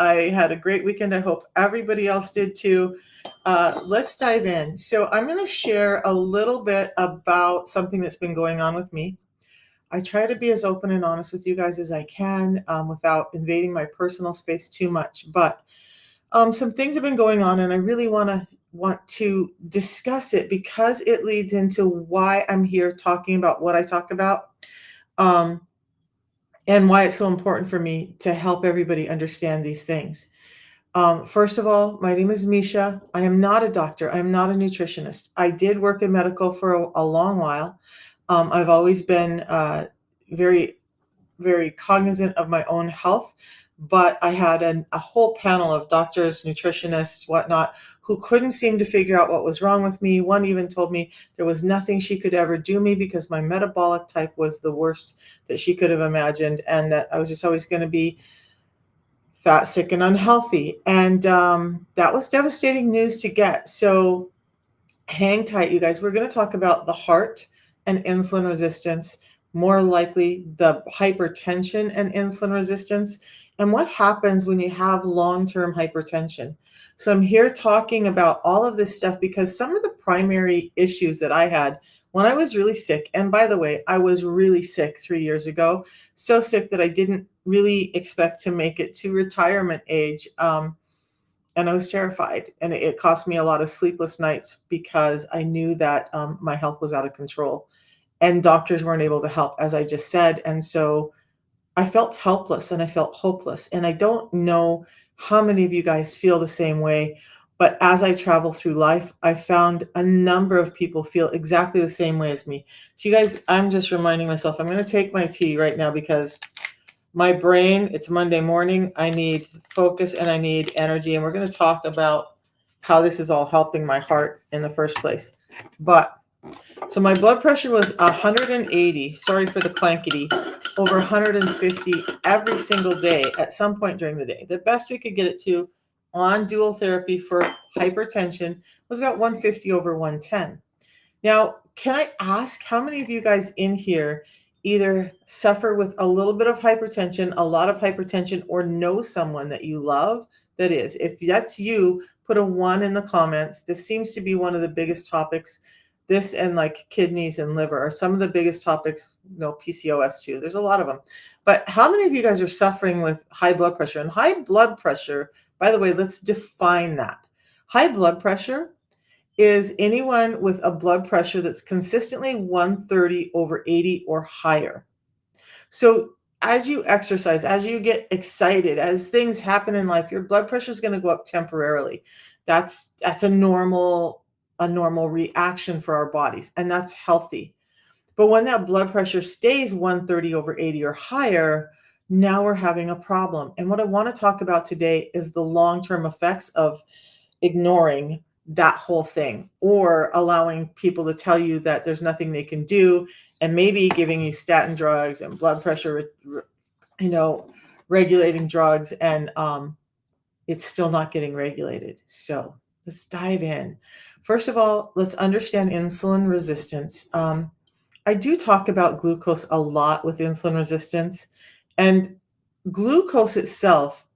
I had a great weekend. I hope everybody else did too. Let's dive in. So I'm going to share a little bit about something that's been going on with me. I try to be as open and honest with you guys as I can without invading my personal space too much. But some things have been going on, and I really want to discuss it because it leads into why I'm here talking about what I talk about. And why it's so important for me to help everybody understand these things. First of all, my name is Misha. I am not a doctor. I am not a nutritionist. I did work in medical for a long while. I've always been very, very cognizant of my own health, but I had a whole panel of doctors, nutritionists, whatnot, who couldn't seem to figure out what was wrong with me. One even told me there was nothing she could ever do me because my metabolic type was the worst that she could have imagined, and that I was just always going to be fat, sick, and unhealthy. And that was devastating news to get. So hang tight, you guys. We're going to talk about the heart and insulin resistance, more likely the hypertension and insulin resistance, and what happens when you have long-term hypertension. So I'm here talking about all of this stuff because some of the primary issues that I had when I was really sick, and by the way, I was really sick 3 years ago, so sick that I didn't really expect to make it to retirement age. And I was terrified, and it cost me a lot of sleepless nights because I knew that my health was out of control and doctors weren't able to help, as I just said. And so I felt helpless and I felt hopeless. And I don't know how many of you guys feel the same way, but as I travel through life, I found a number of people feel exactly the same way as me. So you guys, I'm just reminding myself, I'm going to take my tea right now because my brain, it's Monday morning. I need focus and I need energy. And we're going to talk about how this is all helping my heart in the first place. But so my blood pressure was 180, sorry for the clankety, over 150 every single day at some point during the day. The best we could get it to on dual therapy for hypertension was about 150 over 110. Now, can I ask how many of you guys in here either suffer with a little bit of hypertension, a lot of hypertension, or know someone that you love that is? If that's you, put a 1 in the comments. This seems to be one of the biggest topics. This and like kidneys and liver are some of the biggest topics, PCOS too. There's a lot of them. But how many of you guys are suffering with high blood pressure? And high blood pressure, by the way, let's define that. High blood pressure is anyone with a blood pressure that's consistently 130 over 80 or higher. So as you exercise, as you get excited, as things happen in life, your blood pressure is going to go up temporarily. That's a normal reaction for our bodies, and that's healthy. But when that blood pressure stays 130 over 80 or higher, now we're having a problem. And what I want to talk about today is the long-term effects of ignoring that whole thing, or allowing people to tell you that there's nothing they can do, and maybe giving you statin drugs and blood pressure, regulating drugs, and it's still not getting regulated. So let's dive in. First of all, let's understand insulin resistance. I do talk about glucose a lot with insulin resistance, and glucose itself,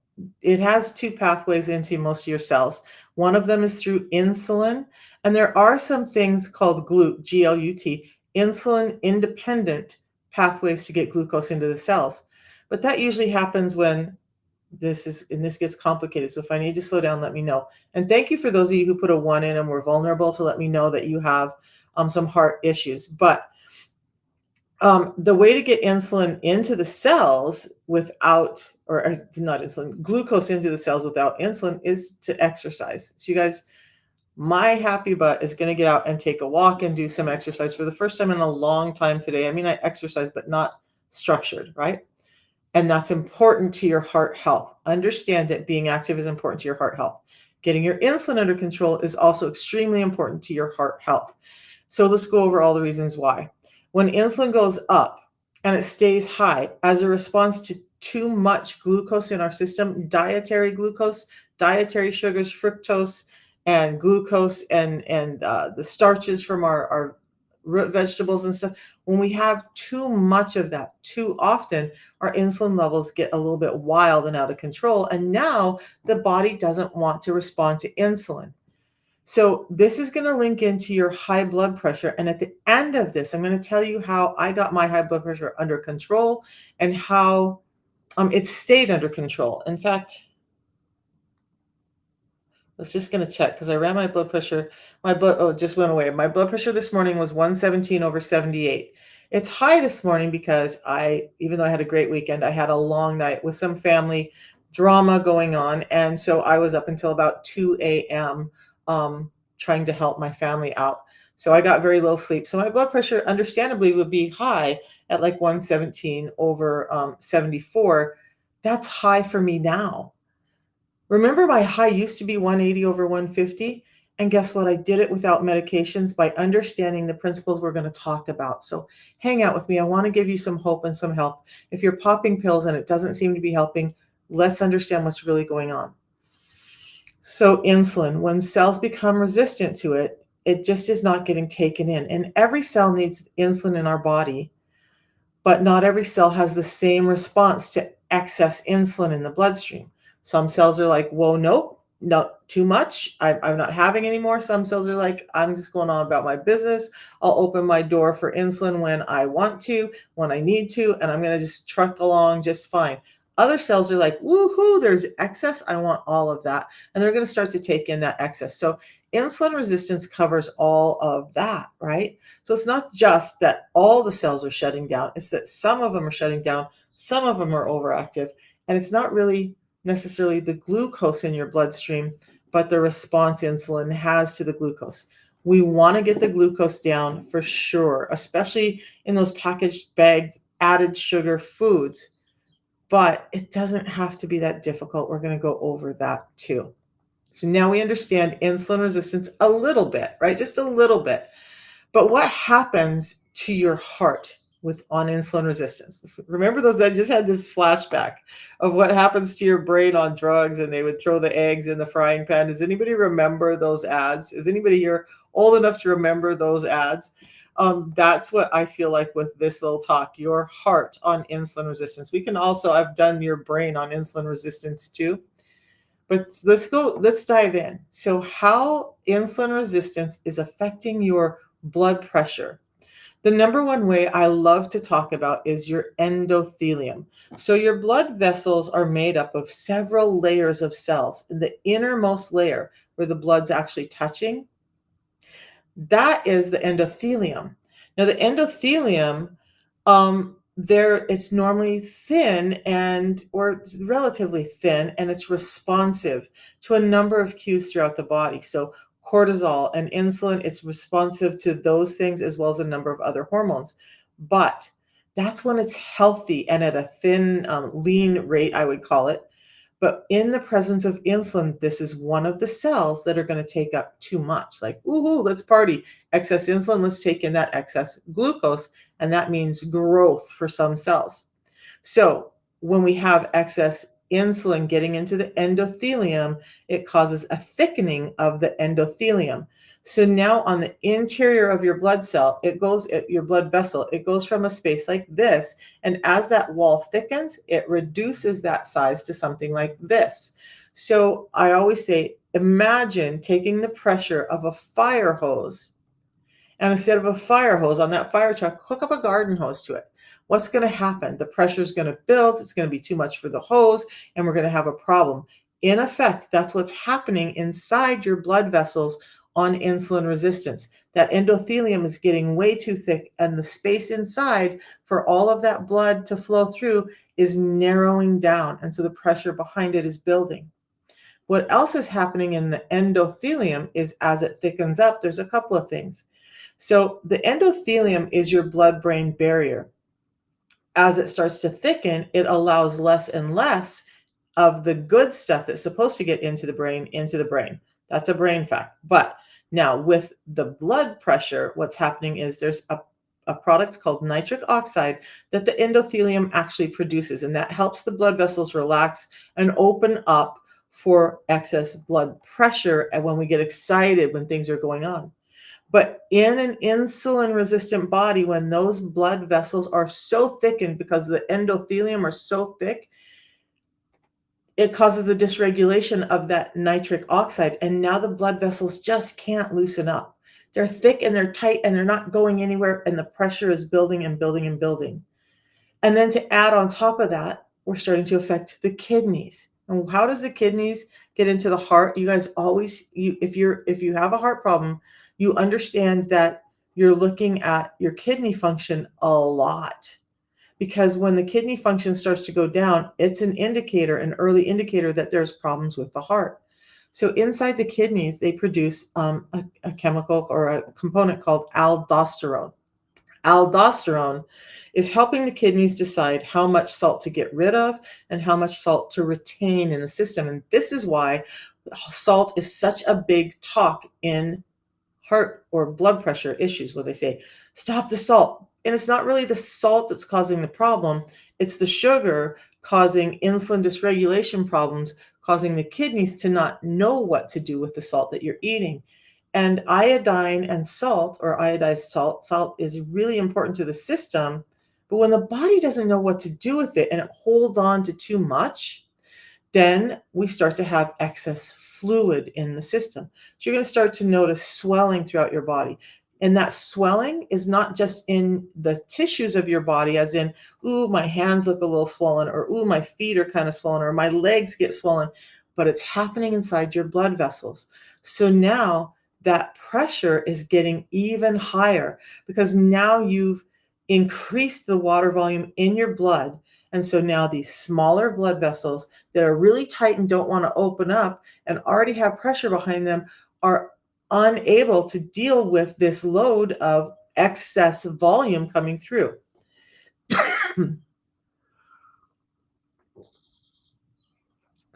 it has 2 pathways into most of your cells. One of them is through insulin, and there are some things called GLUT, insulin independent pathways to get glucose into the cells. But that usually happens when this gets complicated. So if I need to slow down, let me know. And thank you for those of you who put a 1 in and were vulnerable to let me know that you have some heart issues. But the way to get insulin into the cells without, or not insulin, glucose into the cells without insulin is to exercise. So you guys, my happy butt is going to get out and take a walk and do some exercise for the first time in a long time today. I mean, I exercise, but not structured, right? And that's important to your heart health. Understand that being active is important to your heart health. Getting your insulin under control is also extremely important to your heart health. So let's go over all the reasons why. When insulin goes up and it stays high as a response to too much glucose in our system, dietary glucose, dietary sugars, fructose, and glucose, and the starches from our root vegetables and stuff, When we have too much of that too often, our insulin levels get a little bit wild and out of control. And now the body doesn't want to respond to insulin. So this is going to link into your high blood pressure. And at the end of this, I'm going to tell you how I got my high blood pressure under control and how it stayed under control. In fact, I was just going to check because I ran my blood pressure. It just went away. My blood pressure this morning was 117/78. It's high this morning because even though I had a great weekend, I had a long night with some family drama going on. And so I was up until about 2 a.m. Trying to help my family out. So I got very little sleep. So my blood pressure, understandably, would be high at like 117/74. That's high for me now. Remember my high used to be 180/150? And guess what? I did it without medications by understanding the principles we're going to talk about. So hang out with me. I want to give you some hope and some help. If you're popping pills and it doesn't seem to be helping, let's understand what's really going on. So insulin, when cells become resistant to it, it just is not getting taken in. And every cell needs insulin in our body, but not every cell has the same response to excess insulin in the bloodstream. Some cells are like, whoa, nope, not too much. I'm not having any more. Some cells are like, I'm just going on about my business. I'll open my door for insulin when I want to, when I need to, and I'm going to just truck along just fine. Other cells are like, woohoo, there's excess. I want all of that. And they're going to start to take in that excess. So insulin resistance covers all of that, right? So it's not just that all the cells are shutting down, it's that some of them are shutting down, some of them are overactive, and it's not really necessarily the glucose in your bloodstream, but the response insulin has to the glucose. We want to get the glucose down for sure, especially in those packaged, bagged, added sugar foods, but it doesn't have to be that difficult. We're going to go over that too. So now we understand insulin resistance a little bit, right? Just a little bit. But what happens to your heart on insulin resistance? Remember those? I just had this flashback of what happens to your brain on drugs, and they would throw the eggs in the frying pan. Does anybody remember those ads? Is anybody here old enough to remember those ads? That's what I feel like with this little talk, your heart on insulin resistance. I've done your brain on insulin resistance too. But let's dive in. So how insulin resistance is affecting your blood pressure. The number one way I love to talk about is your endothelium. So your blood vessels are made up of several layers of cells. And the innermost layer where the blood's actually touching, that is the endothelium. Now the endothelium, it's normally thin or it's relatively thin, and it's responsive to a number of cues throughout the body. So cortisol and insulin, it's responsive to those things as well as a number of other hormones. But that's when it's healthy and at a thin, lean rate, I would call it. But in the presence of insulin, this is one of the cells that are going to take up too much. Like, ooh, let's party. Excess insulin, let's take in that excess glucose. And that means growth for some cells. So when we have excess insulin getting into the endothelium, it causes a thickening of the endothelium. So now on the interior of your blood your blood vessel, it goes from a space like this. And as that wall thickens, it reduces that size to something like this. So I always say, imagine taking the pressure of a fire hose, and instead of a fire hose on that fire truck, hook up a garden hose to it. What's going to happen? The pressure is going to build. It's going to be too much for the hose, and we're going to have a problem. In effect, that's what's happening inside your blood vessels on insulin resistance. That endothelium is getting way too thick, and the space inside for all of that blood to flow through is narrowing down, and so the pressure behind it is building. What else is happening in the endothelium is as it thickens up, there's a couple of things. So the endothelium is your blood-brain barrier. As it starts to thicken, it allows less and less of the good stuff that's supposed to get into the brain. That's a brain fact. But now with the blood pressure, what's happening is there's a product called nitric oxide that the endothelium actually produces, and that helps the blood vessels relax and open up for excess blood pressure and when we get excited when things are going on. But in an insulin resistant body, when those blood vessels are so thickened because the endothelium are so thick, it causes a dysregulation of that nitric oxide. And now the blood vessels just can't loosen up. They're thick and they're tight and they're not going anywhere. And the pressure is building and building and building. And then to add on top of that, we're starting to affect the kidneys. And how does the kidneys get into the heart? You guys always, if you have a heart problem, you understand that you're looking at your kidney function a lot, because when the kidney function starts to go down, it's an indicator, an early indicator that there's problems with the heart. So inside the kidneys, they produce a chemical or a component called aldosterone. Aldosterone is helping the kidneys decide how much salt to get rid of and how much salt to retain in the system. And this is why salt is such a big talk in heart or blood pressure issues, where they say, stop the salt. And it's not really the salt that's causing the problem, it's the sugar causing insulin dysregulation problems, causing the kidneys to not know what to do with the salt that you're eating. And iodine and salt, or iodized salt, salt is really important to the system. But when the body doesn't know what to do with it and it holds on to too much, then we start to have excess fluid in the system. So you're going to start to notice swelling throughout your body. And that swelling is not just in the tissues of your body, as in, ooh, my hands look a little swollen, or ooh, my feet are kind of swollen, or my legs get swollen, but it's happening inside your blood vessels. So now that pressure is getting even higher because now you've increased the water volume in your blood. And so now these smaller blood vessels that are really tight and don't want to open up and already have pressure behind them are unable to deal with this load of excess volume coming through. So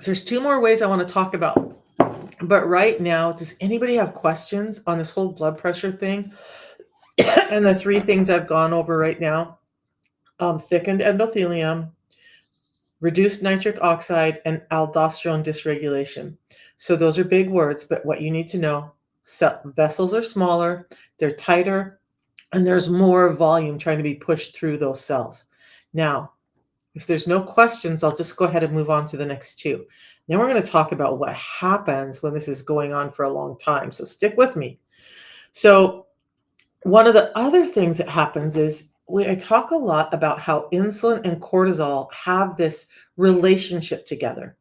there's two more ways I want to talk about. But right now, does anybody have questions on this whole blood pressure thing? And the three things I've gone over right now: thickened endothelium, reduced nitric oxide, and aldosterone dysregulation. So those are big words, but what you need to know, vessels are smaller, they're tighter, and there's more volume trying to be pushed through those cells. Now, if there's no questions, I'll just go ahead and move on to the next two. Then we're going to talk about what happens when this is going on for a long time. So stick with me. So one of the other things that happens is I talk a lot about how insulin and cortisol have this relationship together.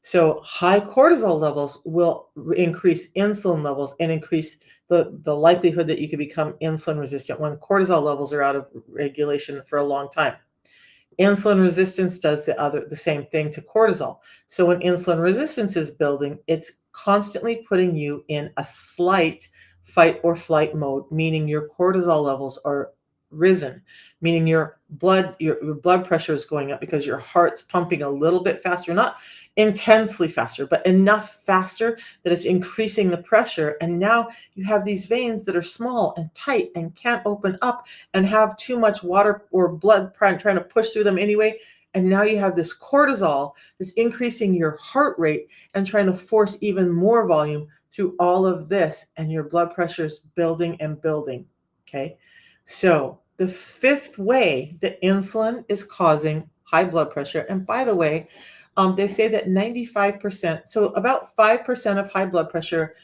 So high cortisol levels will increase insulin levels and increase the likelihood that you could become insulin resistant when cortisol levels are out of regulation for a long time. Insulin resistance does the same thing to cortisol. So when insulin resistance is building, it's constantly putting you in a slight fight or flight mode, meaning your cortisol levels are risen, meaning your blood pressure is going up because your heart's pumping a little bit faster, not intensely faster, but enough faster that it's increasing the pressure. And now you have these veins that are small and tight and can't open up and have too much water or blood trying to push through them anyway. And now you have this cortisol that's increasing your heart rate and trying to force even more volume through all of this. And your blood pressure is building and building. Okay. So the fifth way that insulin is causing high blood pressure, and by the way, they say that 95%, so about 5% of high blood pressure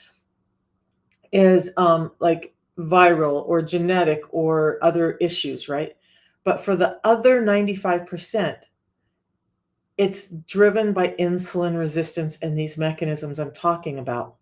is like viral or genetic or other issues, right? But for the other 95%, it's driven by insulin resistance and these mechanisms I'm talking about.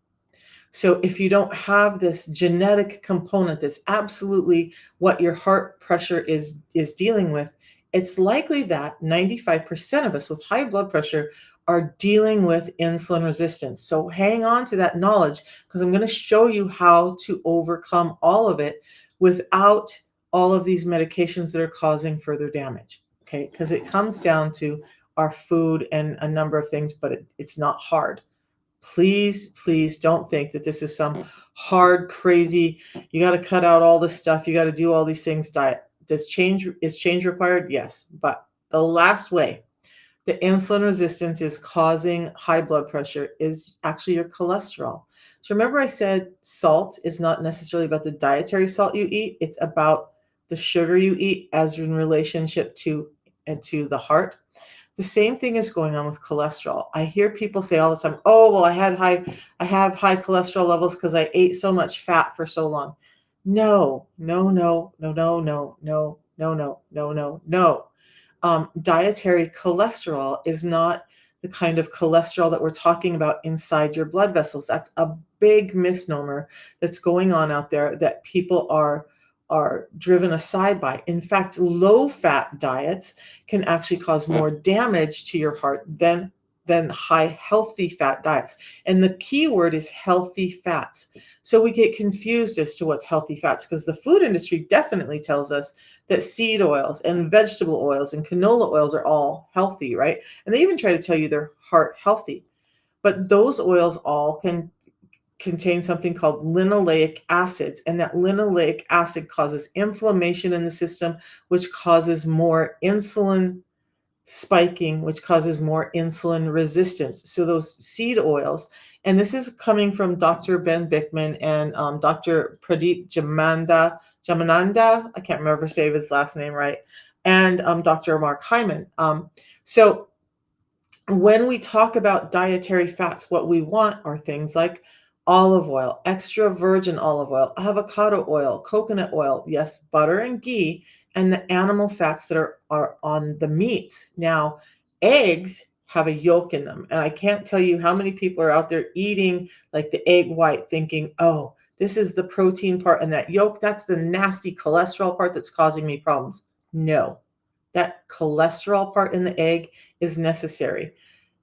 So if you don't have this genetic component that's absolutely what your heart pressure is dealing with, it's likely that 95% of us with high blood pressure are dealing with insulin resistance. So hang on to that knowledge, because I'm going to show you how to overcome all of it without all of these medications that are causing further damage. Okay, because it comes down to our food and a number of things, but it's not hard. Please don't think that this is some hard, crazy, you got to cut out all this stuff, you got to do all these things diet. Is change required? Yes. But the last way the insulin resistance is causing high blood pressure is actually your cholesterol. So remember I said salt is not necessarily about the dietary salt you eat, it's about the sugar you eat as in relationship to the heart. The same thing is going on with cholesterol. I hear people say all the time, "Oh, well, I have high cholesterol levels because I ate so much fat for so long." No, no, no, no, no, no, no, no, no, no, no, no. Dietary cholesterol is not the kind of cholesterol that we're talking about inside your blood vessels. That's a big misnomer that's going on out there that people are driven aside by. In fact, low fat diets can actually cause more damage to your heart than high healthy fat diets. And the key word is healthy fats. So we get confused as to what's healthy fats because the food industry definitely tells us that seed oils and vegetable oils and canola oils are all healthy, right? And they even try to tell you they're heart healthy. But those oils all can contain something called linoleic acids, and that linoleic acid causes inflammation in the system, which causes more insulin spiking, which causes more insulin resistance. So those seed oils, and this is coming from Dr. Ben Bickman and Dr. Pradeep Jamananda, I can't remember say his last name right, and Dr. Mark Hyman. So when we talk about dietary fats, what we want are things like olive oil, extra virgin olive oil, avocado oil, coconut oil, yes, butter and ghee, and the animal fats that are on the meats. Now, eggs have a yolk in them, and I can't tell you how many people are out there eating like the egg white thinking, oh, this is the protein part, and that yolk, that's the nasty cholesterol part that's causing me problems. No, that cholesterol part in the egg is necessary.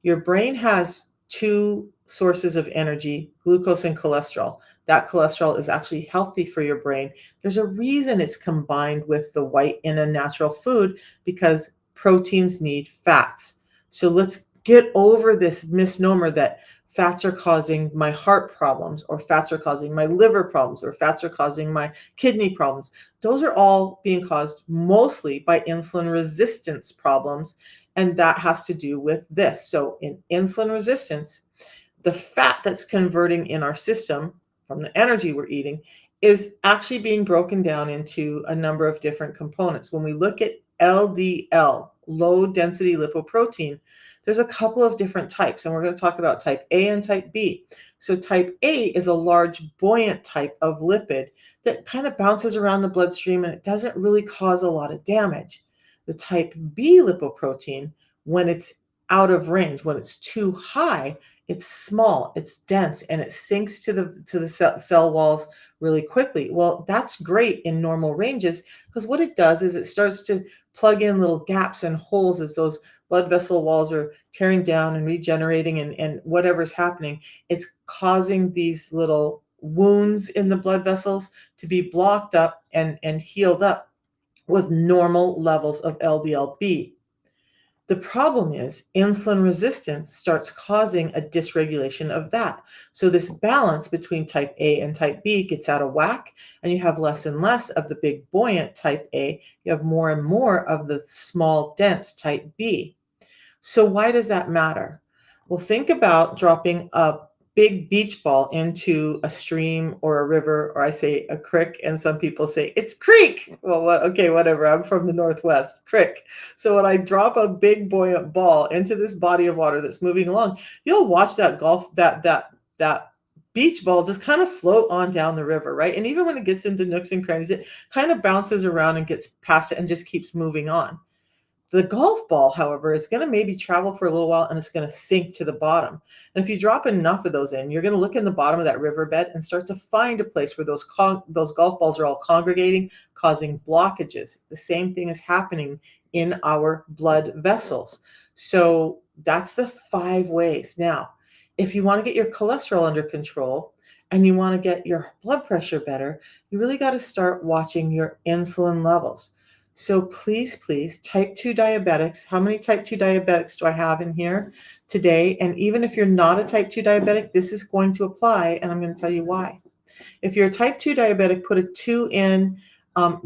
Your brain has two sources of energy, glucose and cholesterol. That cholesterol is actually healthy for your brain. There's a reason it's combined with the white in a natural food because proteins need fats. So let's get over this misnomer that fats are causing my heart problems, or fats are causing my liver problems, or fats are causing my kidney problems. Those are all being caused mostly by insulin resistance problems, and that has to do with this. So in insulin resistance, the fat that's converting in our system from the energy we're eating is actually being broken down into a number of different components. When we look at LDL, low density lipoprotein, there's a couple of different types, and we're going to talk about type A and type B. So type A is a large buoyant type of lipid that kind of bounces around the bloodstream and it doesn't really cause a lot of damage. The type B lipoprotein, when it's out of range, when it's too high, it's small, it's dense, and it sinks to the cell walls really quickly. Well, that's great in normal ranges because what it does is it starts to plug in little gaps and holes as those blood vessel walls are tearing down and regenerating, and whatever's happening, it's causing these little wounds in the blood vessels to be blocked up and healed up with normal levels of LDL-B. The problem is insulin resistance starts causing a dysregulation of that. So this balance between type A and type B gets out of whack, and you have less and less of the big buoyant type A. You have more and more of the small dense type B. So why does that matter? Well, think about dropping a big beach ball into a stream or a river, or I say a creek, and some people say it's creek. Well, okay, whatever. I'm from the Northwest, creek. So when I drop a big buoyant ball into this body of water that's moving along, you'll watch that beach ball just kind of float on down the river, right? And even when it gets into nooks and crannies, it kind of bounces around and gets past it and just keeps moving on. The golf ball, however, is going to maybe travel for a little while and it's going to sink to the bottom. And if you drop enough of those in, you're going to look in the bottom of that riverbed and start to find a place where those golf balls are all congregating, causing blockages. The same thing is happening in our blood vessels. So that's the 5 ways. Now, if you want to get your cholesterol under control and you want to get your blood pressure better, you really got to start watching your insulin levels. So please, please, type 2 diabetics. How many type 2 diabetics do I have in here today? And even if you're not a type 2 diabetic, this is going to apply, and I'm going to tell you why. If you're a type 2 diabetic, put a 2 in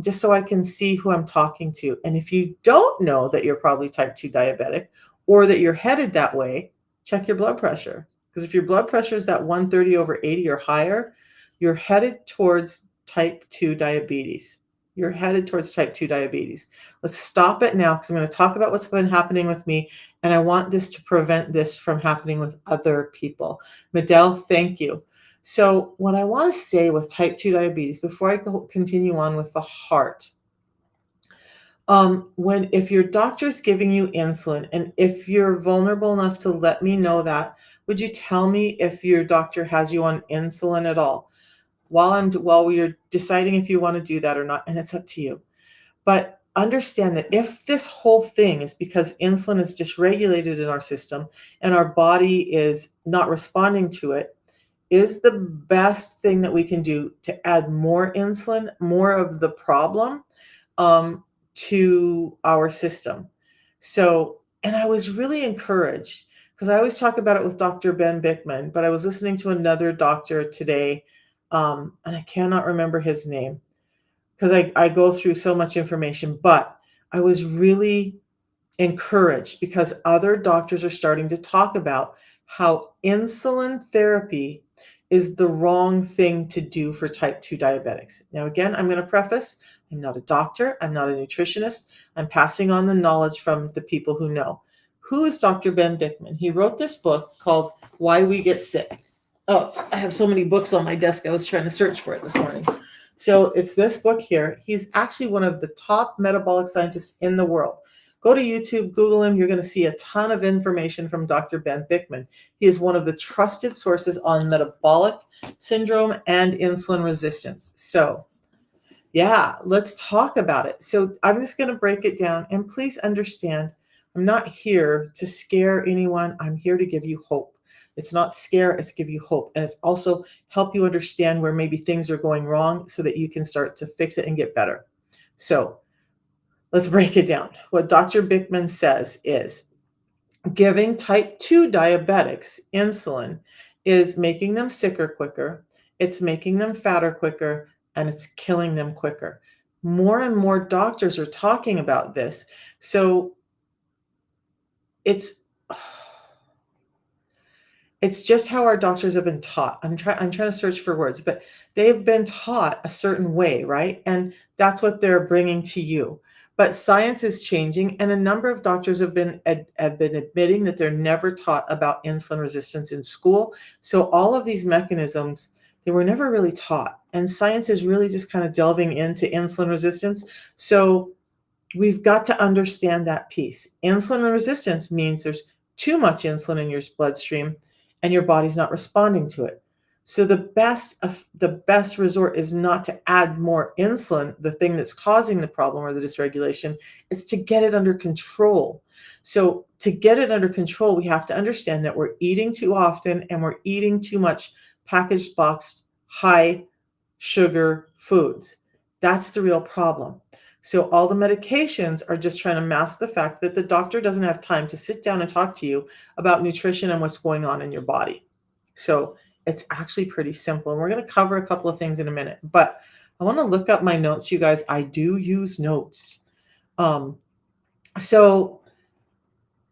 just so I can see who I'm talking to. And if you don't know that you're probably type 2 diabetic, or that you're headed that way, check your blood pressure. Because if your blood pressure is that 130/80 or higher, you're headed towards type 2 diabetes. You're headed towards type 2 diabetes. Let's stop it now because I'm going to talk about what's been happening with me, and I want this to prevent this from happening with other people. Medell, thank you. So, what I want to say with type 2 diabetes, before I continue on with the heart, when if your doctor's giving you insulin, and if you're vulnerable enough to let me know that, would you tell me if your doctor has you on insulin at all? While we're deciding if you want to do that or not, and it's up to you. But understand that if this whole thing is because insulin is dysregulated in our system and our body is not responding to it, is the best thing that we can do to add more insulin, more of the problem, um, to our system. So, and I was really encouraged because I always talk about it with Dr. Ben Bickman, but I was listening to another doctor today, and I cannot remember his name because I go through so much information, but I was really encouraged because other doctors are starting to talk about how insulin therapy is the wrong thing to do for type 2 diabetics. Now, again, I'm going to preface I'm not a doctor, I'm not a nutritionist. I'm passing on the knowledge from the people who know. Who is Dr. Ben Bickman? He wrote this book called Why We Get Sick. Oh, I have so many books on my desk. I was trying to search for it this morning. So it's this book here. He's actually one of the top metabolic scientists in the world. Go to YouTube, Google him. You're going to see a ton of information from Dr. Ben Bickman. He is one of the trusted sources on metabolic syndrome and insulin resistance. So, yeah, let's talk about it. So, I'm just going to break it down. And please understand, I'm not here to scare anyone. I'm here to give you hope. It's not scare, it's give you hope. And it's also help you understand where maybe things are going wrong so that you can start to fix it and get better. So, let's break it down. What Dr. Bickman says is giving type 2 diabetics insulin is making them sicker quicker, it's making them fatter quicker, and it's killing them quicker. More and more doctors are talking about this. So it's it's just how our doctors have been taught. I'm trying to search for words, but they've been taught a certain way, right? And that's what they're bringing to you. But science is changing, and a number of doctors have been admitting that they're never taught about insulin resistance in school. So all of these mechanisms, they were never really taught. And science is really just kind of delving into insulin resistance. So we've got to understand that piece. Insulin resistance means there's too much insulin in your bloodstream and your body's not responding to it. So the best resort is not to add more insulin, the thing that's causing the problem or the dysregulation, it's to get it under control. So to get it under control, we have to understand that we're eating too often and we're eating too much packaged, boxed, high sugar foods. That's the real problem. So all the medications are just trying to mask the fact that the doctor doesn't have time to sit down and talk to you about nutrition and what's going on in your body. So it's actually pretty simple. And we're going to cover a couple of things in a minute. But I want to look up my notes, you guys. I do use notes. So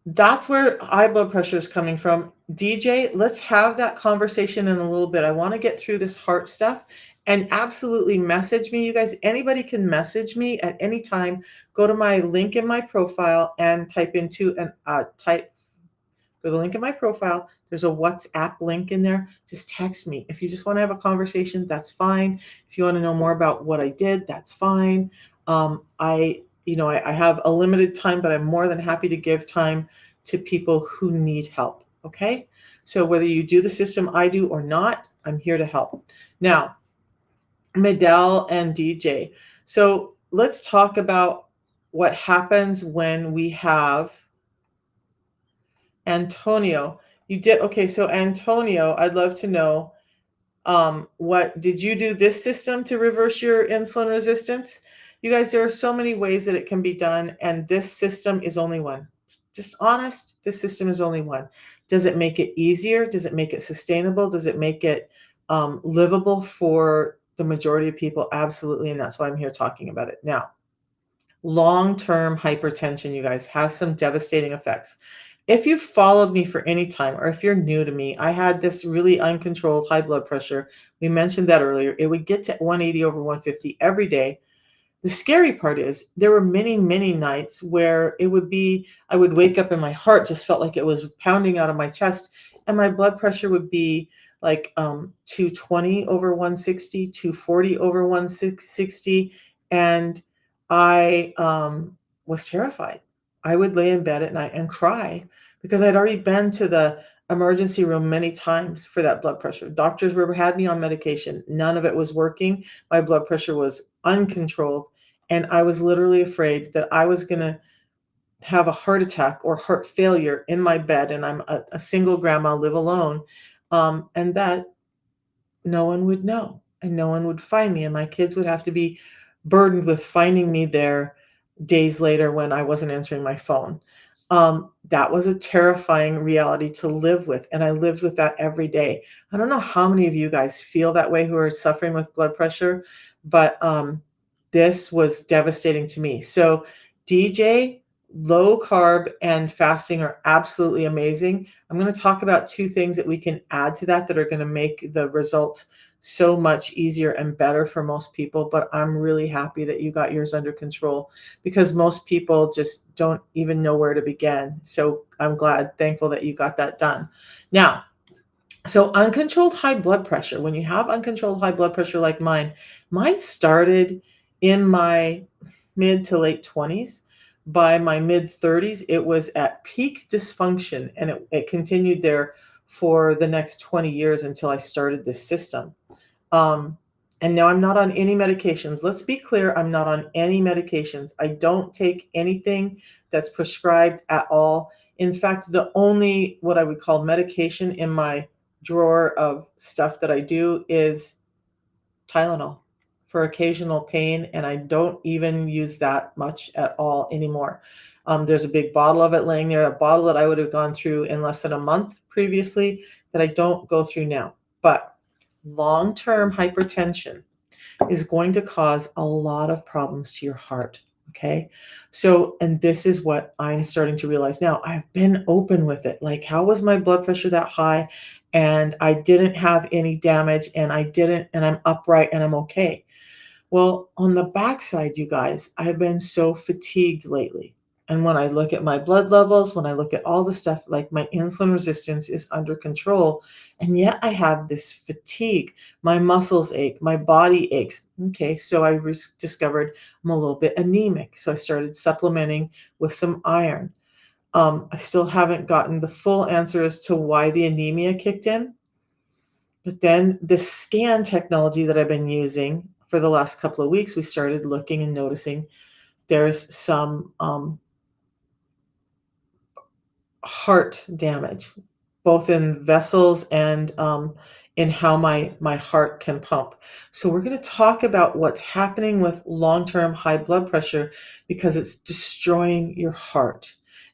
that's where high blood pressure is coming from. DJ, let's have that conversation in a little bit. I want to get through this heart stuff and absolutely message me. You guys, anybody can message me at any time. Go to my link in my profile and type into and go to the link in my profile. There's a WhatsApp link in there. Just text me. If you just want to have a conversation, that's fine. If you want to know more about what I did, that's fine. I have a limited time, but I'm more than happy to give time to people who need help. Okay. So whether you do the system I do or not, I'm here to help. Now, Medell and DJ. So let's talk about what happens when we have Antonio. You did okay. So Antonio, I'd love to know what did you do this system to reverse your insulin resistance? You guys, there are so many ways that it can be done, and this system is only one. Just honest, this system is only one. Does it make it easier? Does it make it sustainable? Does it make it livable for the majority of people? Absolutely, and that's why I'm here talking about it. Now, long-term hypertension, you guys, has some devastating effects. If you've followed me for any time or if you're new to me, I had this really uncontrolled high blood pressure. We mentioned that earlier. It would get to 180 over 150 every day. The scary part is there were many, many nights where it would be I would wake up and my heart just felt like it was pounding out of my chest, and my blood pressure would be like 220 over 160, 240 over 160, and I was terrified. I would lay in bed at night and cry because I'd already been to the emergency room many times for that blood pressure. Doctors were had me on medication. None of it was working. My blood pressure was uncontrolled, and I was literally afraid that I was gonna have a heart attack or heart failure in my bed, and I'm a single grandma, live alone, and that no one would know and no one would find me, and my kids would have to be burdened with finding me there days later when I wasn't answering my phone. That was a terrifying reality to live with, and I lived with that every day. I don't know how many of you guys feel that way who are suffering with blood pressure, but this was devastating to me. So, DJ, low carb and fasting are absolutely amazing. I'm going to talk about two things that we can add to that that are going to make the results so much easier and better for most people. But I'm really happy that you got yours under control because most people just don't even know where to begin. So I'm glad, thankful that you got that done. Now, so uncontrolled high blood pressure, when you have uncontrolled high blood pressure like mine started in my mid to late 20s. By my mid 30s, it was at peak dysfunction and it continued there for the next 20 years until I started this system. Um, and now I'm not on any medications. Let's be clear, I'm not on any medications. I don't take anything that's prescribed at all. In fact, the only what I would call medication in my drawer of stuff that I do is Tylenol for occasional pain, and I don't even use that much at all anymore. There's a big bottle of it laying there, a bottle that I would have gone through in less than a month previously that I don't go through now. But long-term hypertension is going to cause a lot of problems to your heart. Okay. So, and this is what I'm starting to realize now. I've been open with it. Like, how was my blood pressure that high? And I didn't have any damage, and and I'm upright and I'm okay. Well, on the backside, you guys, I've been so fatigued lately. And when I look at my blood levels, when I look at all the stuff, like my insulin resistance is under control. And yet I have this fatigue. My muscles ache, my body aches. Okay, so discovered I'm a little bit anemic. So I started supplementing with some iron. I still haven't gotten the full answer as to why the anemia kicked in. But then the scan technology that I've been using for the last couple of weeks, we started looking and noticing there's some heart damage, both in vessels and in how my heart can pump. So we're going to talk about what's happening with long-term high blood pressure because it's destroying your heart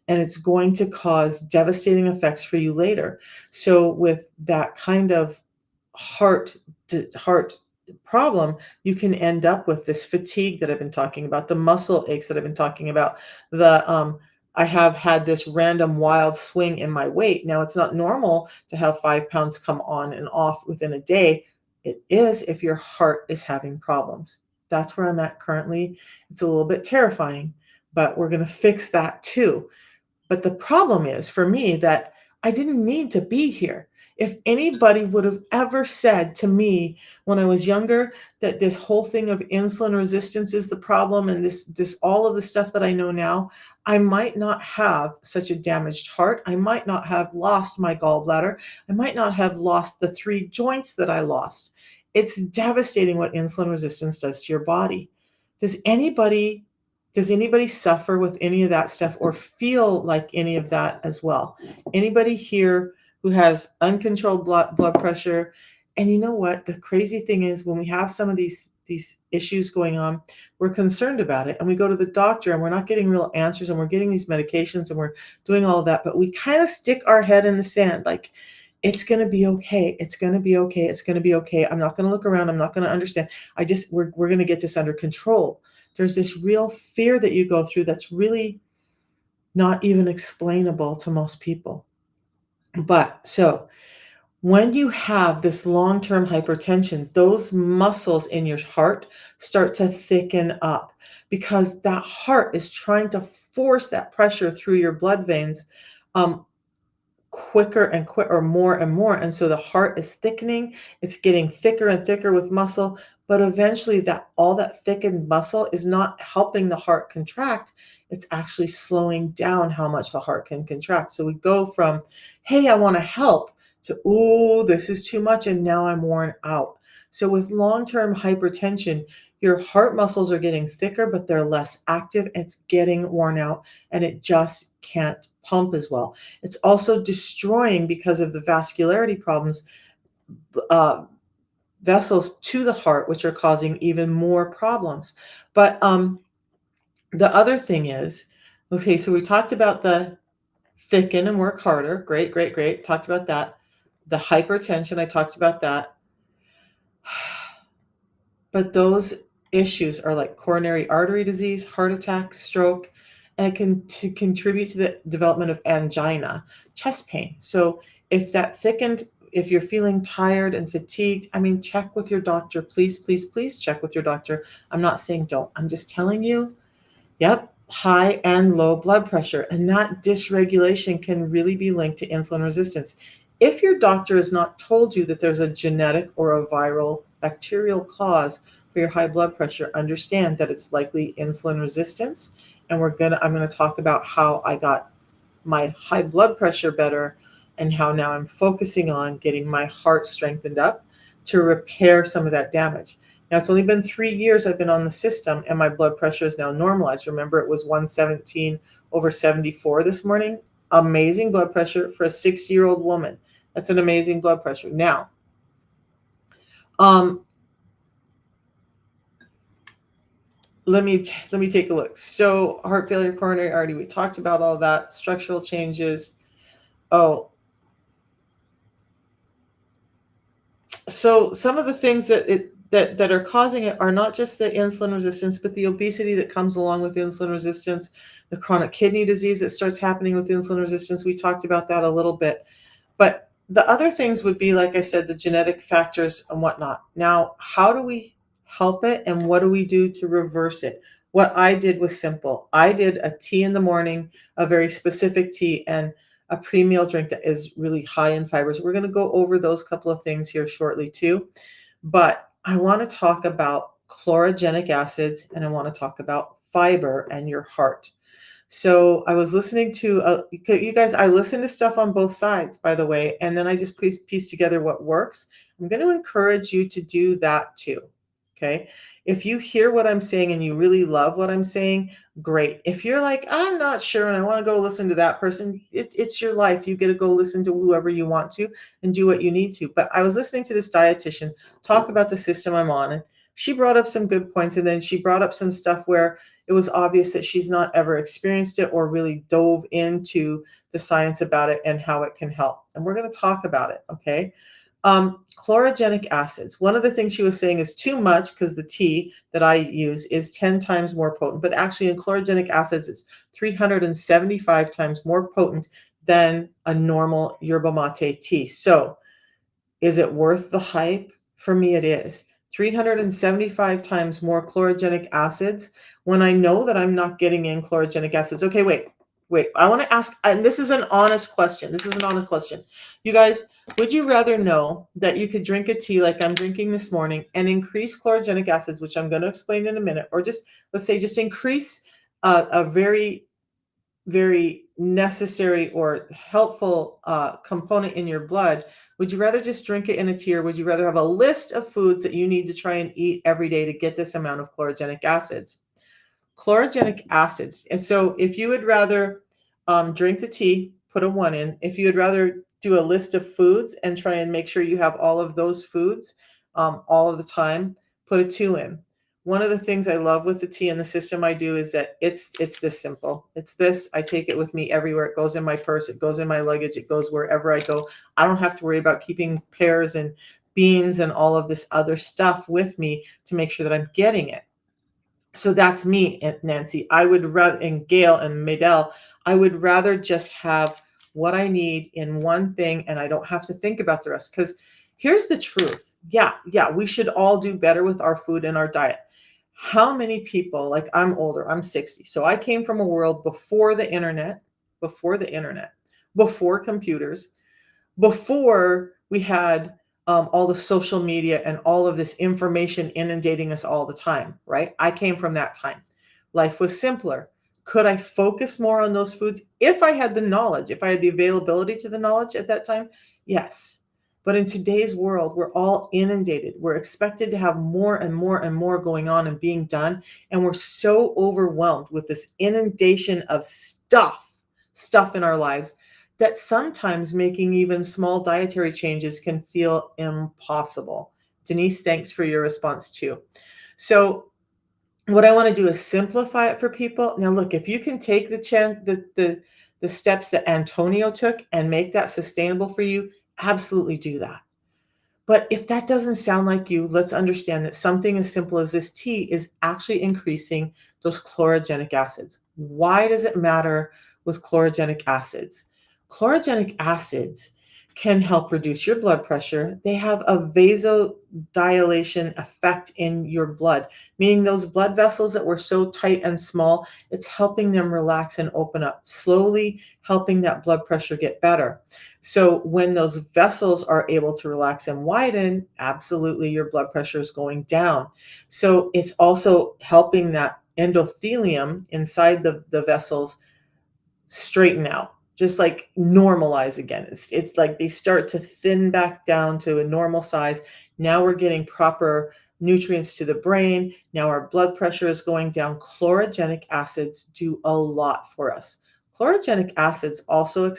and it's going to cause devastating effects for you later. So with that kind of heart heart problem, you can end up with this fatigue that I've been talking about, the muscle aches that I've been talking about, the I have had this random wild swing in my weight. Now, it's not normal to have 5 pounds come on and off within a day. It is if your heart is having problems. That's where I'm at currently. It's a little bit terrifying, but we're going to fix that too. But the problem is for me that I didn't need to be here. If anybody would have ever said to me when I was younger that this whole thing of insulin resistance is the problem and this all of the stuff that I know now, I might not have such a damaged heart. I might not have lost my gallbladder. I might not have lost the 3 joints that I lost. It's devastating what insulin resistance does to your body. Does anybody does anybody suffer with any of that stuff or feel like any of that as well? Anybody here who has uncontrolled blood pressure? And you know what? The crazy thing is when we have some of these issues going on, we're concerned about it and we go to the doctor and we're not getting real answers and we're getting these medications and we're doing all of that, but we kind of stick our head in the sand like it's going to be okay. It's going to be okay. It's going to be okay. I'm not going to look around. I'm not going to understand. We're going to get this under control. There's this real fear that you go through that's really not even explainable to most people. But so when you have this long-term hypertension, those muscles in your heart start to thicken up because that heart is trying to force that pressure through your blood veins um, quicker and quicker, or more and more. And so the heart is thickening, it's getting thicker and thicker with muscle, but eventually that all that thickened muscle is not helping the heart contract. It's actually slowing down how much the heart can contract. So we go from, hey, I want to help, to, oh, this is too much and now I'm worn out. So with long-term hypertension, your heart muscles are getting thicker, but they're less active. It's getting worn out and it just can't pump as well. It's also destroying, because of the vascularity problems, uh, vessels to the heart, which are causing even more problems. But the other thing is, okay, so we talked about the thicken and work harder. Great, great, great. Talked about that. The hypertension, I talked about that. But those issues are like coronary artery disease, heart attack, stroke, and it can contribute to the development of angina, chest pain. So if that thickened, if you're feeling tired and fatigued, I mean, check with your doctor. Please, please, please check with your doctor. I'm not saying don't. I'm just telling you, yep, high and low blood pressure. And that dysregulation can really be linked to insulin resistance. If your doctor has not told you that there's a genetic or a viral bacterial cause for your high blood pressure, understand that it's likely insulin resistance. And I'm gonna talk about how I got my high blood pressure better and how now I'm focusing on getting my heart strengthened up to repair some of that damage. Now, it's only been 3 years I've been on the system and my blood pressure is now normalized. Remember, it was 117/74 this morning. Amazing blood pressure for a 60-year-old woman. That's an amazing blood pressure. Now, um, let me take a look. So, heart failure, coronary artery, we talked about all that. Structural changes. Oh, so some of the things that are causing it are not just the insulin resistance, but the obesity that comes along with insulin resistance, the chronic kidney disease that starts happening with insulin resistance. We talked about that a little bit. But the other things would be, like I said, the genetic factors and whatnot. Now, how do we help it and what do we do to reverse it? What I did was simple. I did a tea in the morning, a very specific tea, and a pre-meal drink that is really high in fibers. We're going to go over those couple of things here shortly too. But I want to talk about chlorogenic acids and I want to talk about fiber and your heart. So I was listening to, you guys, I listen to stuff on both sides, by the way, and then I just piece together what works. I'm going to encourage you to do that too. Okay. If you hear what I'm saying and you really love what I'm saying, great. If you're like, I'm not sure and I want to go listen to that person, it's your life. You get to go listen to whoever you want to and do what you need to. But I was listening to this dietitian talk about the system I'm on, and she brought up some good points. And then she brought up some stuff where it was obvious that she's not ever experienced it or really dove into the science about it and how it can help. And we're going to talk about it, okay? Chlorogenic acids. One of the things she was saying is too much, because the tea that I use is 10 times more potent, but actually in chlorogenic acids, it's 375 times more potent than a normal yerba mate tea. So is it worth the hype? For me, it is. 375 times more chlorogenic acids when I know that I'm not getting in chlorogenic acids. Okay, wait. I want to ask, and this is an honest question. This is an honest question. You guys, would you rather know that you could drink a tea like I'm drinking this morning and increase chlorogenic acids, which I'm going to explain in a minute, or just, let's say, just increase a very very necessary or helpful component in your blood? Would you rather just drink it in a tea, or would you rather have a list of foods that you need to try and eat every day to get this amount of chlorogenic acids? Chlorogenic acids. And so if you would rather drink the tea, put a 1 in. If you would rather do a list of foods and try and make sure you have all of those foods all of the time, put a 2 in. One of the things I love with the tea and the system I do is that it's this simple. It's this. I take it with me everywhere. It goes in my purse. It goes in my luggage. It goes wherever I go. I don't have to worry about keeping pears and beans and all of this other stuff with me to make sure that I'm getting it. So that's me, and Nancy. I would rather, and Gail and Maydell, I would rather just have what I need in one thing and I don't have to think about the rest. Because here's the truth. Yeah, yeah, we should all do better with our food and our diet. How many people, like I'm older, I'm 60. So I came from a world before the internet, before computers, before we had all the social media and all of this information inundating us all the time, right? I came from that time. Life was simpler. Could I focus more on those foods if I had the knowledge, if I had the availability to the knowledge at that time? Yes. But in today's world, we're all inundated. We're expected to have more and more and more going on and being done. And we're so overwhelmed with this inundation of stuff in our lives that sometimes making even small dietary changes can feel impossible. Denise, thanks for your response too. So, what I want to do is simplify it for people. Now, look, if you can take the steps that Antonio took and make that sustainable for you, absolutely do that. But if that doesn't sound like you, let's understand that something as simple as this tea is actually increasing those chlorogenic acids. Why does it matter with chlorogenic acids? Chlorogenic acids can help reduce your blood pressure. They have a vasodilation effect in your blood, meaning those blood vessels that were so tight and small, it's helping them relax and open up, slowly helping that blood pressure get better. So when those vessels are able to relax and widen, absolutely your blood pressure is going down. So it's also helping that endothelium inside the vessels straighten out, just like normalize again. It's like they start to thin back down to a normal size. Now we're getting proper nutrients to the brain. Now our blood pressure is going down. Chlorogenic acids do a lot for us. Chlorogenic acids also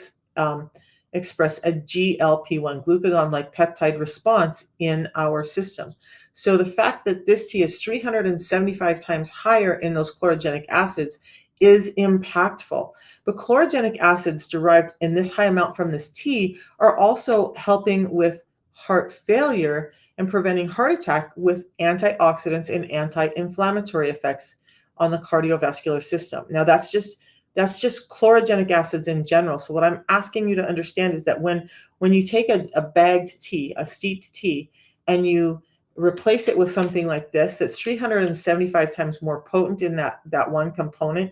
express a GLP-1 glucagon like peptide response in our system. So the fact that this tea is 375 times higher in those chlorogenic acids is impactful. But chlorogenic acids derived in this high amount from this tea are also helping with heart failure and preventing heart attack with antioxidants and anti-inflammatory effects on the cardiovascular system. Now that's just chlorogenic acids in general. So what I'm asking you to understand is that when you take a bagged tea, a steeped tea, and you replace it with something like this that's 375 times more potent in that one component,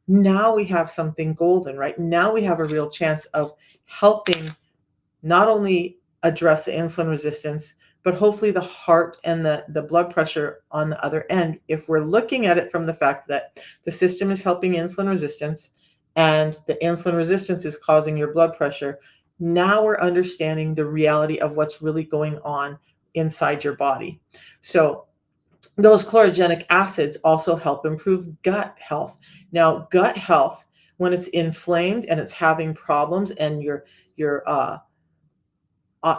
now we have something golden, right? Now we have a real chance of helping not only address the insulin resistance, but hopefully the heart and the blood pressure on the other end. If we're looking at it from the fact that the system is helping insulin resistance and the insulin resistance is causing your blood pressure, now we're understanding the reality of what's really going on inside your body. So those chlorogenic acids also help improve gut health. Now, gut health, when it's inflamed and it's having problems and your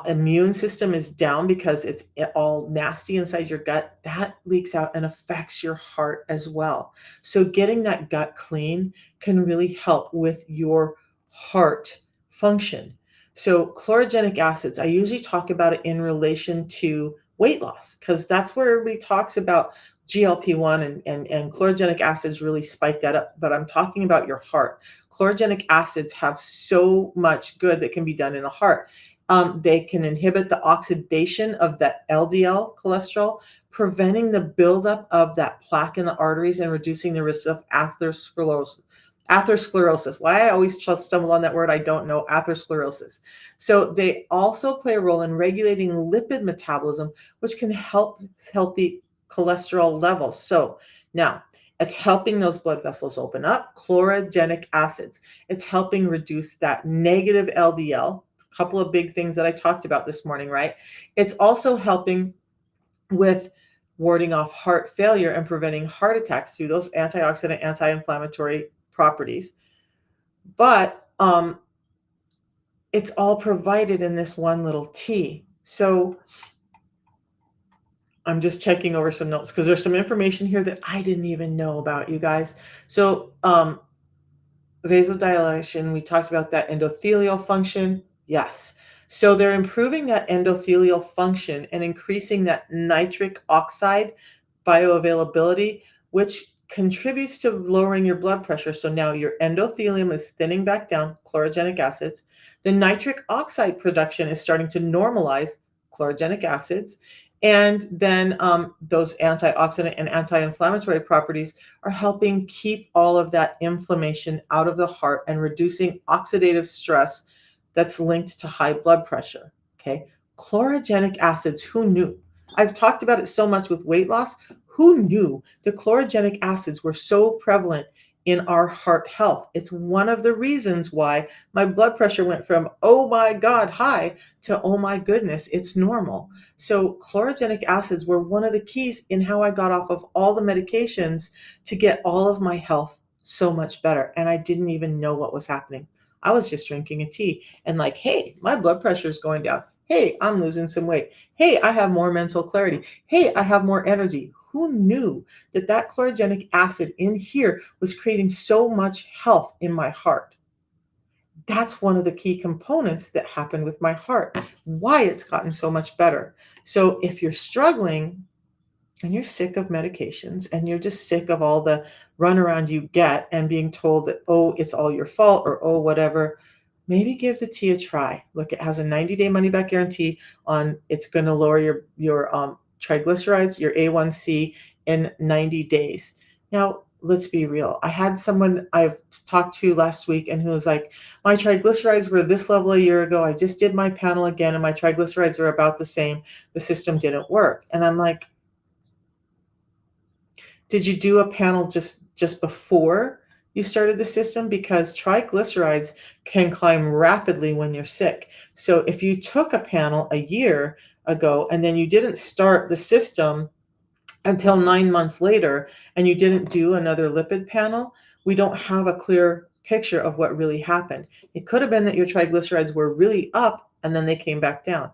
immune system is down because it's all nasty inside your gut, that leaks out and affects your heart as well. So getting that gut clean can really help with your heart function. So chlorogenic acids, I usually talk about it in relation to weight loss because that's where everybody talks about GLP-1 and chlorogenic acids really spike that up. But I'm talking about your heart. Chlorogenic acids have so much good that can be done in the heart. They can inhibit the oxidation of that LDL cholesterol, preventing the buildup of that plaque in the arteries and reducing the risk of atherosclerosis. Atherosclerosis. Why I always stumble on that word, I don't know. Atherosclerosis. So they also play a role in regulating lipid metabolism, which can help healthy cholesterol levels. So now it's helping those blood vessels open up. Chlorogenic acids. It's helping reduce that negative LDL. Couple of big things that I talked about this morning, right? It's also helping with warding off heart failure and preventing heart attacks through those antioxidant, anti-inflammatory properties. But it's all provided in this one little tea. So I'm just checking over some notes because there's some information here that I didn't even know about, you guys. So vasodilation, we talked about that endothelial function. Yes. So they're improving that endothelial function and increasing that nitric oxide bioavailability, which contributes to lowering your blood pressure. So now your endothelium is thinning back down, chlorogenic acids. The nitric oxide production is starting to normalize, chlorogenic acids. And then those antioxidant and anti-inflammatory properties are helping keep all of that inflammation out of the heart and reducing oxidative stress that's linked to high blood pressure. Okay. Chlorogenic acids, who knew? I've talked about it so much with weight loss. Who knew the chlorogenic acids were so prevalent in our heart health? It's one of the reasons why my blood pressure went from, oh my God, high to, oh my goodness, it's normal. So chlorogenic acids were one of the keys in how I got off of all the medications to get all of my health so much better. And I didn't even know what was happening. I was just drinking a tea and like, hey, my blood pressure is going down. Hey, I'm losing some weight. Hey, I have more mental clarity. Hey, I have more energy. Who knew that that chlorogenic acid in here was creating so much health in my heart? That's one of the key components that happened with my heart, why it's gotten so much better. So if you're struggling and you're sick of medications and you're just sick of all the runaround you get and being told that, oh, it's all your fault or, oh, whatever, maybe give the tea a try. Look, it has a 90-day money back guarantee on it's going to lower your triglycerides, your A1C in 90 days. Now, let's be real. I had someone I've talked to last week and who was like, my triglycerides were this level a year ago. I just did my panel again and my triglycerides are about the same. The system didn't work. And I'm like, did you do a panel just before you started the system? Because triglycerides can climb rapidly when you're sick. So if you took a panel a year ago and then you didn't start the system until 9 months later and you didn't do another lipid panel, we don't have a clear picture of what really happened. It could have been that your triglycerides were really up and then they came back down.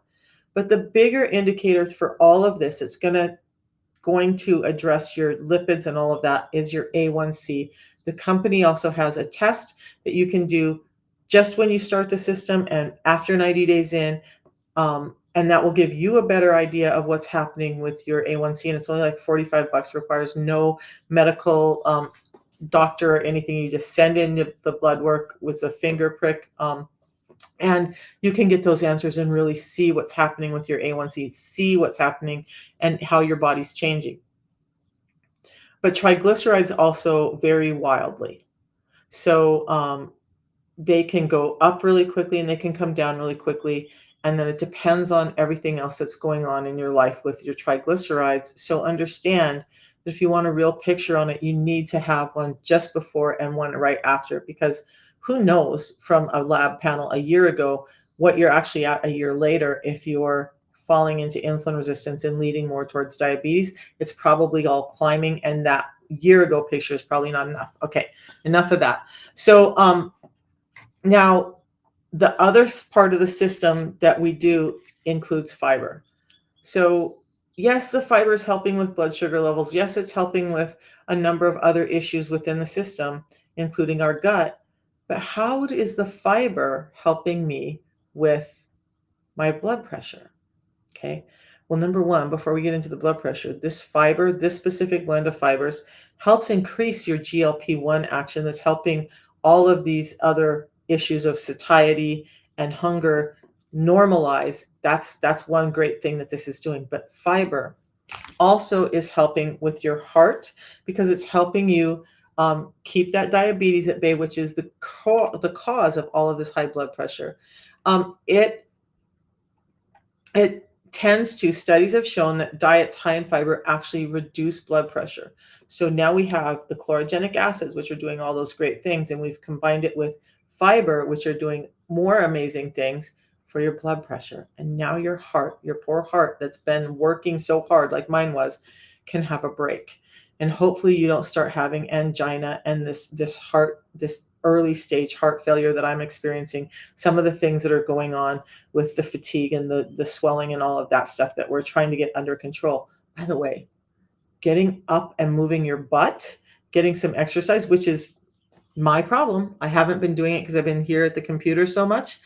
But the bigger indicator for all of this, it's going to address your lipids and all of that, is your A1C. The company also has a test that you can do just when you start the system and after 90 days in, and that will give you a better idea of what's happening with your A1C. And it's only like $45, requires no medical doctor or anything. You just send in the blood work with a finger prick. And you can get those answers and really see what's happening with your A1C, see what's happening and how your body's changing. But triglycerides also vary wildly. So they can go up really quickly and they can come down really quickly. And then it depends on everything else that's going on in your life with your triglycerides. So understand that if you want a real picture on it, you need to have one just before and one right after, because who knows from a lab panel a year ago what you're actually at a year later. If you're falling into insulin resistance and leading more towards diabetes, it's probably all climbing, and that year ago picture is probably not enough. Okay, enough of that. So now, the other part of the system that we do includes fiber. So yes, the fiber is helping with blood sugar levels. Yes, it's helping with a number of other issues within the system, including our gut. But how is the fiber helping me with my blood pressure? Okay. Well, number one, before we get into the blood pressure, this fiber, this specific blend of fibers helps increase your GLP-1 action that's helping all of these other issues of satiety and hunger normalize. That's one great thing that this is doing. But fiber also is helping with your heart because it's helping you keep that diabetes at bay, which is the cause of all of this high blood pressure. It tends to, studies have shown that diets high in fiber actually reduce blood pressure. So now we have the chlorogenic acids, which are doing all those great things, and we've combined it with fiber, which are doing more amazing things for your blood pressure. And now your heart, your poor heart that's been working so hard, like mine was, can have a break. And hopefully you don't start having angina and this early stage heart failure that I'm experiencing, some of the things that are going on with the fatigue and the swelling and all of that stuff that we're trying to get under control. By the way, getting up and moving your butt, getting some exercise, which is my problem. I haven't been doing it because I've been here at the computer so much.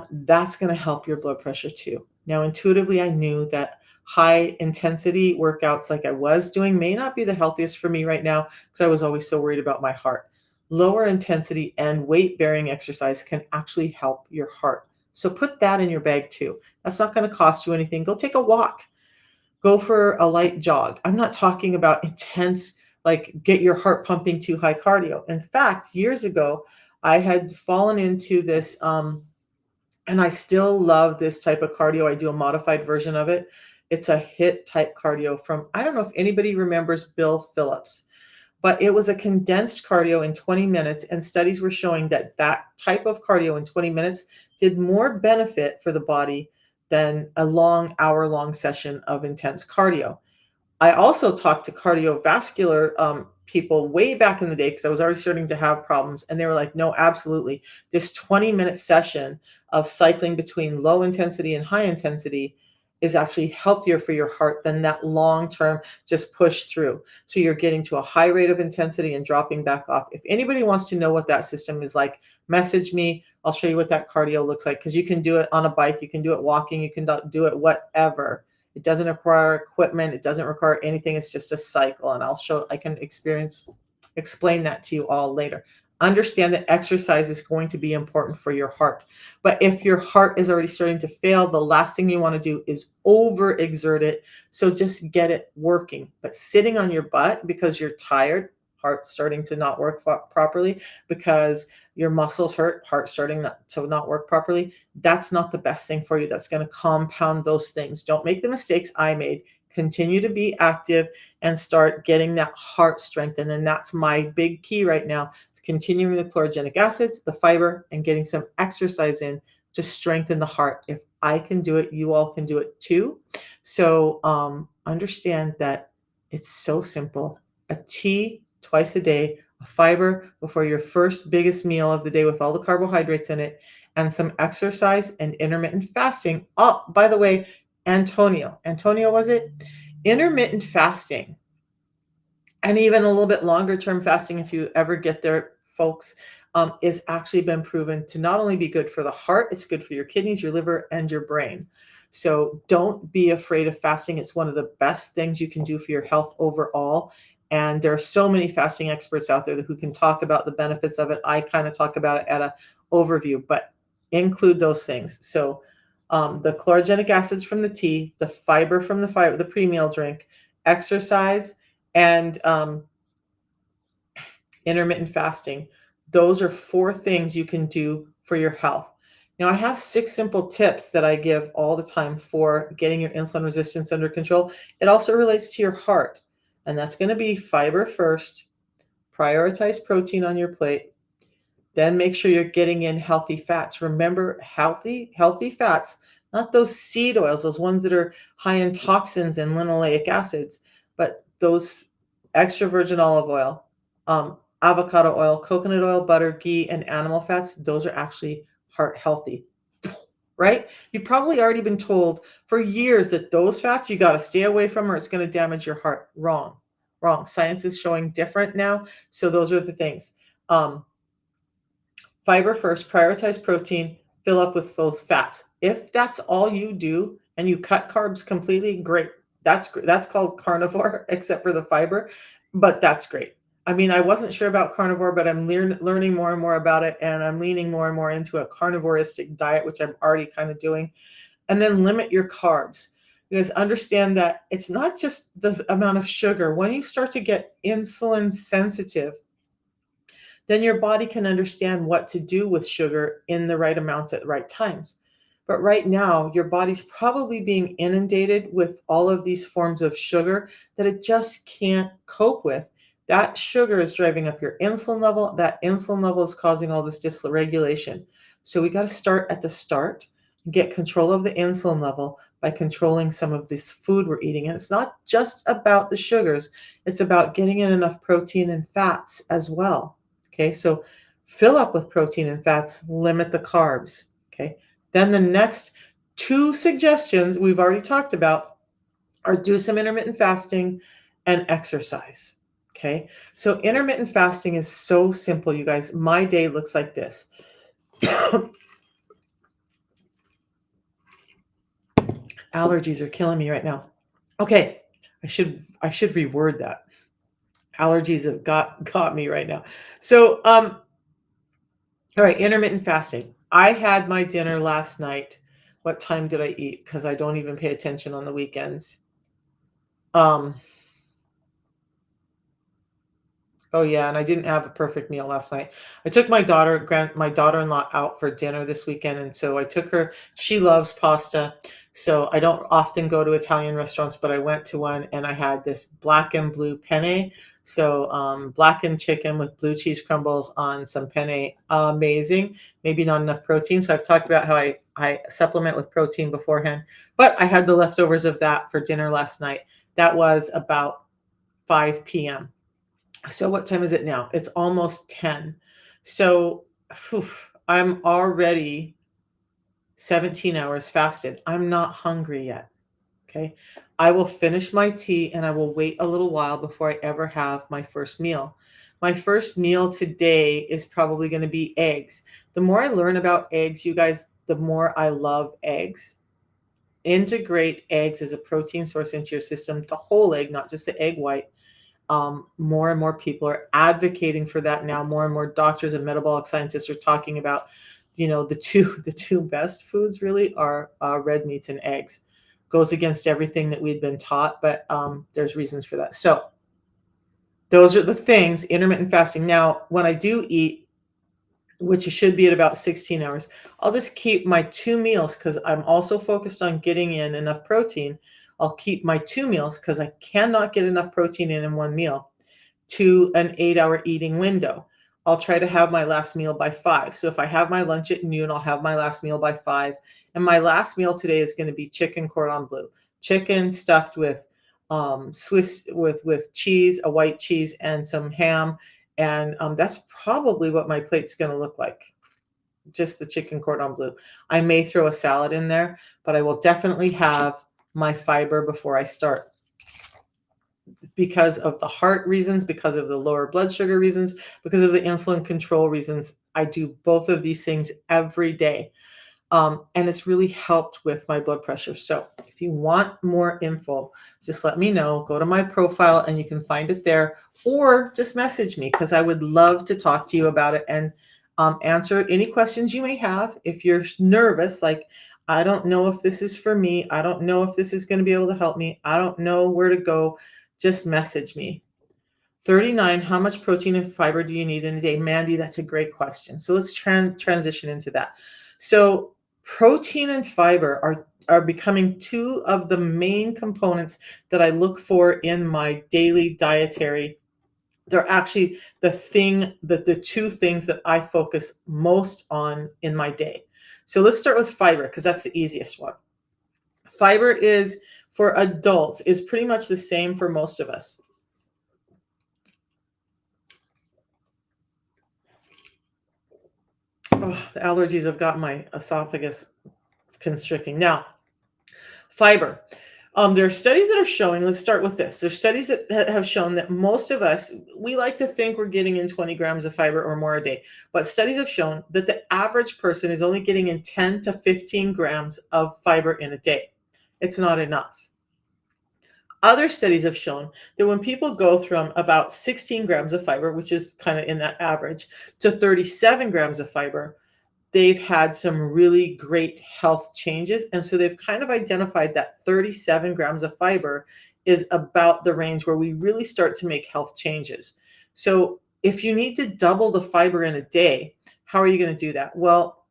That's going to help your blood pressure too. Now, intuitively, I knew that high intensity workouts like I was doing may not be the healthiest for me right now because I was always so worried about my heart. Lower intensity and weight bearing exercise can actually help your heart. So put that in your bag too. That's not going to cost you anything. Go take a walk, go for a light jog. I'm not talking about intense, like get your heart pumping too high cardio. In fact, years ago, I had fallen into this, and I still love this type of cardio. I do a modified version of it. It's a HIIT type cardio from, I don't know if anybody remembers Bill Phillips, but it was a condensed cardio in 20 minutes. And studies were showing that that type of cardio in 20 minutes did more benefit for the body than a long hour-long session of intense cardio. I also talked to cardiovascular people way back in the day because I was already starting to have problems. And they were like, no, absolutely. This 20-minute session of cycling between low intensity and high intensity is actually healthier for your heart than that long term just push through. So you're getting to a high rate of intensity and dropping back off. If anybody wants to know what that system is like, message me. I'll show you what that cardio looks like because you can do it on a bike, you can do it walking, you can do it whatever. It doesn't require equipment. It doesn't require anything. It's just a cycle. And I can explain that to you all later. Understand that exercise is going to be important for your heart. But if your heart is already starting to fail, the last thing you want to do is overexert it. So just get it working. But sitting on your butt because you're tired, heart starting to not work properly, because your muscles hurt, heart starting to not work properly, that's not the best thing for you. That's going to compound those things. Don't make the mistakes I made. Continue to be active and start getting that heart strengthened. And that's my big key right now. It's continuing the chlorogenic acids, the fiber, and getting some exercise in to strengthen the heart. If I can do it, you all can do it too. So understand that it's so simple. A tea twice a day, a fiber before your first biggest meal of the day with all the carbohydrates in it, and some exercise and intermittent fasting. Oh, by the way, Antonio was it? Intermittent fasting, and even a little bit longer term fasting, if you ever get there, folks, is actually been proven to not only be good for the heart, it's good for your kidneys, your liver, and your brain. So don't be afraid of fasting. It's one of the best things you can do for your health overall. And there are so many fasting experts out there who can talk about the benefits of it. I kind of talk about it at an overview, but include those things. So the chlorogenic acids from the tea, the fiber from the pre-meal drink, exercise, and intermittent fasting. Those are 4 things you can do for your health. Now, I have 6 simple tips that I give all the time for getting your insulin resistance under control. It also relates to your heart, and that's going to be fiber first, prioritize protein on your plate, then make sure you're getting in healthy fats. Remember, healthy fats, not those seed oils, those ones that are high in toxins and linoleic acids, but those extra virgin olive oil, avocado oil, coconut oil, butter, ghee, and animal fats. Those are actually heart healthy, right? You've probably already been told for years that those fats you got to stay away from or it's going to damage your heart. Wrong. Science is showing different now. So those are the things. Fiber first, prioritize protein, fill up with those fats. If that's all you do and you cut carbs completely, great. That's called carnivore, except for the fiber, but that's great. I mean, I wasn't sure about carnivore, but I'm learning more and more about it, and I'm leaning more and more into a carnivoristic diet, which I'm already kind of doing. And then limit your carbs. Because understand that it's not just the amount of sugar. When you start to get insulin sensitive, then your body can understand what to do with sugar in the right amounts at the right times. But right now, your body's probably being inundated with all of these forms of sugar that it just can't cope with. That sugar is driving up your insulin level. That insulin level is causing all this dysregulation. So we got to start at the start and get control of the insulin level by controlling some of this food we're eating. And it's not just about the sugars, it's about getting in enough protein and fats as well. Okay, so fill up with protein and fats, limit the carbs. Okay, then the next 2 suggestions we've already talked about are do some intermittent fasting and exercise. Okay, so intermittent fasting is so simple, you guys. My day looks like this. Allergies are killing me right now. Okay, I should reword that. Allergies have got me right now. So, all right, intermittent fasting. I had my dinner last night. What time did I eat? Because I don't even pay attention on the weekends. Um, Oh yeah, and I didn't have a perfect meal last night. I took my daughter-in-law out for dinner this weekend, and so I took her. She loves pasta, so I don't often go to Italian restaurants, but I went to one and I had this black and blue penne. So blackened chicken with blue cheese crumbles on some penne. Amazing. Maybe not enough protein. So I've talked about how I supplement with protein beforehand, but I had the leftovers of that for dinner last night. That was about 5 p.m. So what time is it now? It's almost 10. So phew, I'm already 17 hours fasted. I'm not hungry yet. Okay. I will finish my tea and I will wait a little while before I ever have my first meal. My first meal today is probably going to be eggs. The more I learn about eggs, you guys, the more I love eggs. Integrate eggs as a protein source into your system, the whole egg, not just the egg white. More and more people are advocating for that now. More and more doctors and metabolic scientists are talking about, the two best foods really are red meats and eggs. Goes against everything that we've been taught, but there's reasons for that. So those are the things. Intermittent fasting. Now, when I do eat, which should be at about 16 hours, I'll just keep my two meals because I'm also focused on getting in enough protein. I'll keep my two meals because I cannot get enough protein in one meal to an 8-hour eating window. I'll try to have my last meal by 5. So if I have my lunch at noon, I'll have my last meal by 5. And my last meal today is going to be chicken cordon bleu, chicken stuffed with Swiss with cheese, a white cheese, and some ham. And that's probably what my plate's going to look like. Just the chicken cordon bleu. I may throw a salad in there, but I will definitely have my fiber before I start because of the heart reasons, because of the lower blood sugar reasons, because of the insulin control reasons. I do both of these things every day. And it's really helped with my blood pressure. So if you want more info, just let me know. Go to my profile and you can find it there, or just message me because I would love to talk to you about it and answer any questions you may have. If you're nervous, like, I don't know if this is for me, I don't know if this is going to be able to help me, I don't know where to go, just message me. 39, how much protein and fiber do you need in a day? Mandy, that's a great question. So let's transition into that. So protein and fiber are becoming two of the main components that I look for in my daily dietary. They're actually the two things that I focus most on in my day. So let's start with fiber because that's the easiest one. Fiber is for adults is pretty much the same for most of us. Oh, the allergies have got my esophagus constricting. Now, fiber. There are studies that are showing, let's start with this. There's studies that have shown that most of us, we like to think we're getting in 20 grams of fiber or more a day. But studies have shown that the average person is only getting in 10 to 15 grams of fiber in a day. It's not enough. Other studies have shown that when people go from about 16 grams of fiber, which is kind of in that average, to 37 grams of fiber, they've had some really great health changes. And so they've kind of identified that 37 grams of fiber is about the range where we really start to make health changes. So if you need to double the fiber in a day, how are you going to do that? Well,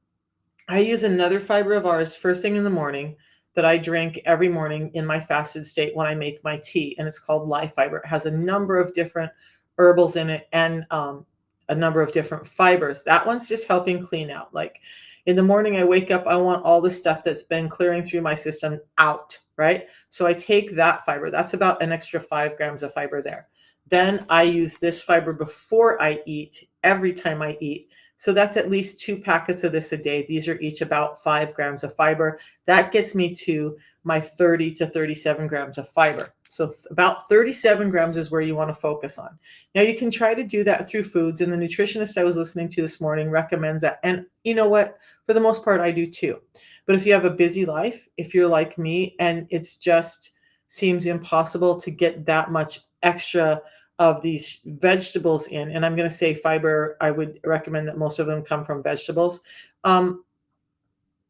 I use another fiber of ours first thing in the morning that I drink every morning in my fasted state when I make my tea, and it's called Life Fiber. It has a number of different herbals in it and a number of different fibers. That one's just helping clean out. Like in the morning, I wake up, I want all the stuff that's been clearing through my system out, right? So I take that fiber. That's about an extra 5 grams of fiber there. Then I use this fiber before I eat, every time I eat. So that's at least 2 packets of this a day. These are each about 5 grams of fiber. That gets me to my 30 to 37 grams of fiber. So about 37 grams is where you want to focus on. Now you can try to do that through foods, and the nutritionist I was listening to this morning recommends that. And you know what? For the most part, I do too. But if you have a busy life, if you're like me and it's just seems impossible to get that much extra of these vegetables in, and I'm going to say fiber, I would recommend that most of them come from vegetables. Um,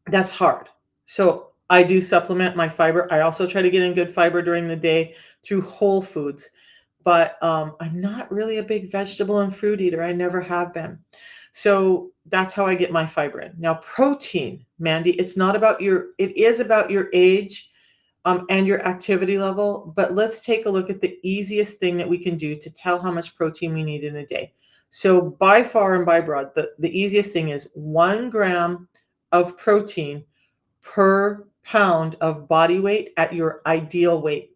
that's hard. So I do supplement my fiber. I also try to get in good fiber during the day through whole foods, but I'm not really a big vegetable and fruit eater. I never have been. So that's how I get my fiber in. Now, protein, Mandy, it is about your age and your activity level, but let's take a look at the easiest thing that we can do to tell how much protein we need in a day. So by far and by broad, the easiest thing is 1 gram of protein per pound of body weight at your ideal weight.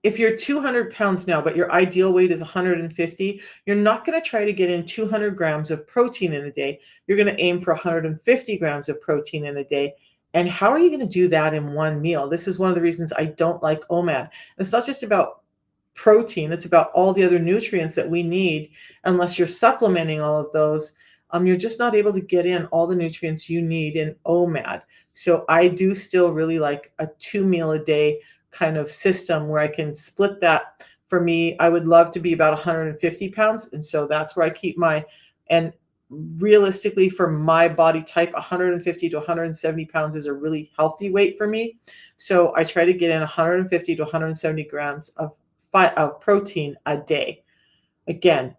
If you're 200 pounds now, but your ideal weight is 150, you're not going to try to get in 200 grams of protein in a day. You're going to aim for 150 grams of protein in a day. And how are you going to do that in one meal? This is one of the reasons I don't like OMAD. It's not just about protein, it's about all the other nutrients that we need. Unless you're supplementing all of those, you're just not able to get in all the nutrients you need in OMAD. So I do still really like a 2 meal a day kind of system where I can split that. For me, I would love to be about 150 pounds. And so that's where I keep and realistically for my body type, 150 to 170 pounds is a really healthy weight for me. So I try to get in 150 to 170 grams of protein a day. Again,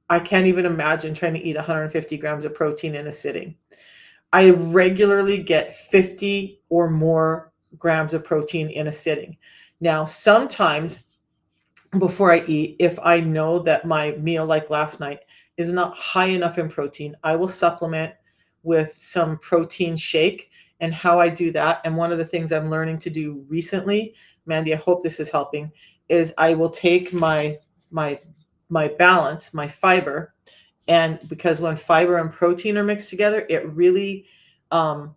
I can't even imagine trying to eat 150 grams of protein in a sitting. I regularly get 50 or more grams of protein in a sitting. Now, sometimes before I eat, if I know that my meal, like last night, is not high enough in protein, I will supplement with some protein shake. And how I do that, and one of the things I'm learning to do recently, Mandy, I hope this is helping, is I will take my my balance, my fiber, and because when fiber and protein are mixed together, it really um,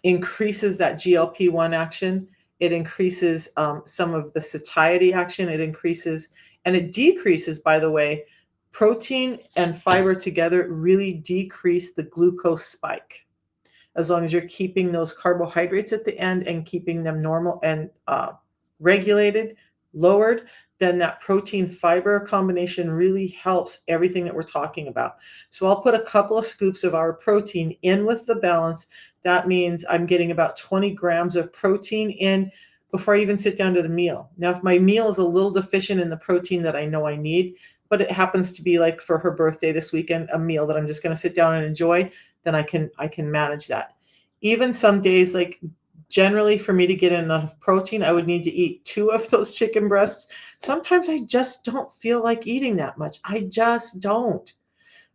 increases that GLP-1 action. It increases some of the satiety action. It increases and it decreases, by the way, protein and fiber together really decrease the glucose spike as long as you're keeping those carbohydrates at the end and keeping them normal and regulated, lowered, then that protein fiber combination really helps everything that we're talking about. So I'll put a couple of scoops of our protein in with the balance. That means I'm getting about 20 grams of protein in before I even sit down to the meal. Now, if my meal is a little deficient in the protein that I know I need, but it happens to be like for her birthday this weekend, a meal that I'm just going to sit down and enjoy, then I can manage that. Even some days, like generally for me to get enough protein, I would need to eat 2 of those chicken breasts. Sometimes I just don't feel like eating that much. I just don't.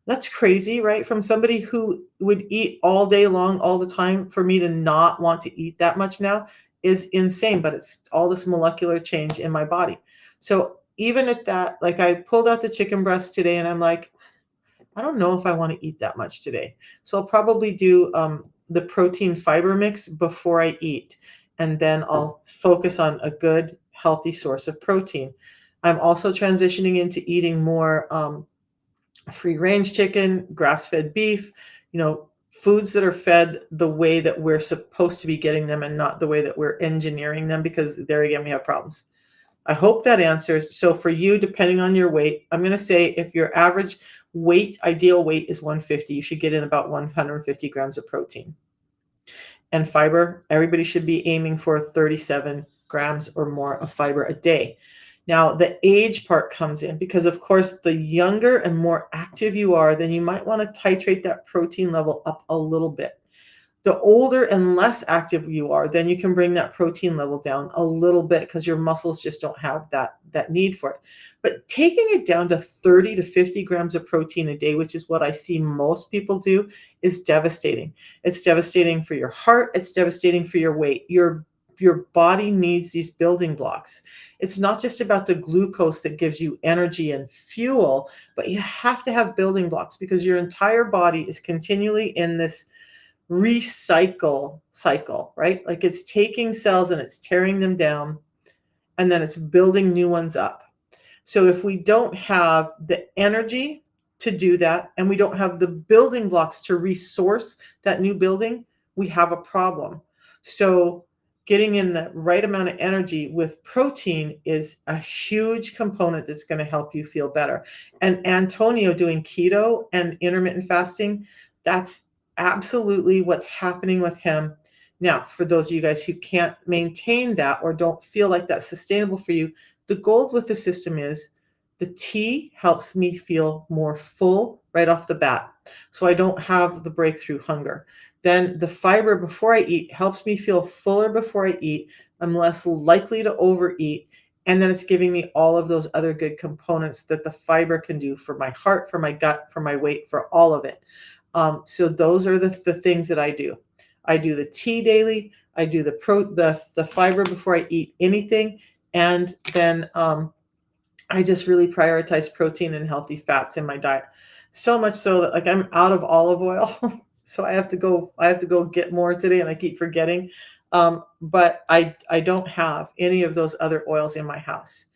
That's crazy, right? From somebody who would eat all day long, all the time, for me to not want to eat that much now is insane, but it's all this molecular change in my body. So even at that, like I pulled out the chicken breast today and I'm like, I don't know if I want to eat that much today. So I'll probably do the protein fiber mix before I eat, and then I'll focus on a good, healthy source of protein. I'm also transitioning into eating more free range chicken, grass fed beef, foods that are fed the way that we're supposed to be getting them and not the way that we're engineering them, because there again, we have problems. I hope that answers. So for you, depending on your weight, I'm going to say if your average weight, ideal weight is 150, you should get in about 150 grams of protein. And fiber, everybody should be aiming for 37 grams or more of fiber a day. Now, the age part comes in because, of course, the younger and more active you are, then you might want to titrate that protein level up a little bit. The older and less active you are, then you can bring that protein level down a little bit because your muscles just don't have that need for it. But taking it down to 30 to 50 grams of protein a day, which is what I see most people do, is devastating. It's devastating for your heart. It's devastating for your weight. Your body needs these building blocks. It's not just about the glucose that gives you energy and fuel, but you have to have building blocks because your entire body is continually in this recycle cycle, right? Like it's taking cells and it's tearing them down and then it's building new ones up. So if we don't have the energy to do that, and we don't have the building blocks to resource that new building, we have a problem. So getting in the right amount of energy with protein is a huge component that's going to help you feel better. And Antonio doing keto and intermittent fasting, that's absolutely what's happening with him. Now, for those of you guys who can't maintain that or don't feel like that's sustainable for you, the goal with the system is the tea helps me feel more full right off the bat. So I don't have the breakthrough hunger. Then the fiber before I eat helps me feel fuller before I eat. I'm less likely to overeat. And then it's giving me all of those other good components that the fiber can do for my heart, for my gut, for my weight, for all of it. So those are the things that I do. I do the tea daily. I do the fiber before I eat anything. And then I just really prioritize protein and healthy fats in my diet. So much so that like I'm out of olive oil. So I have to go get more today and I keep forgetting. But I don't have any of those other oils in my house.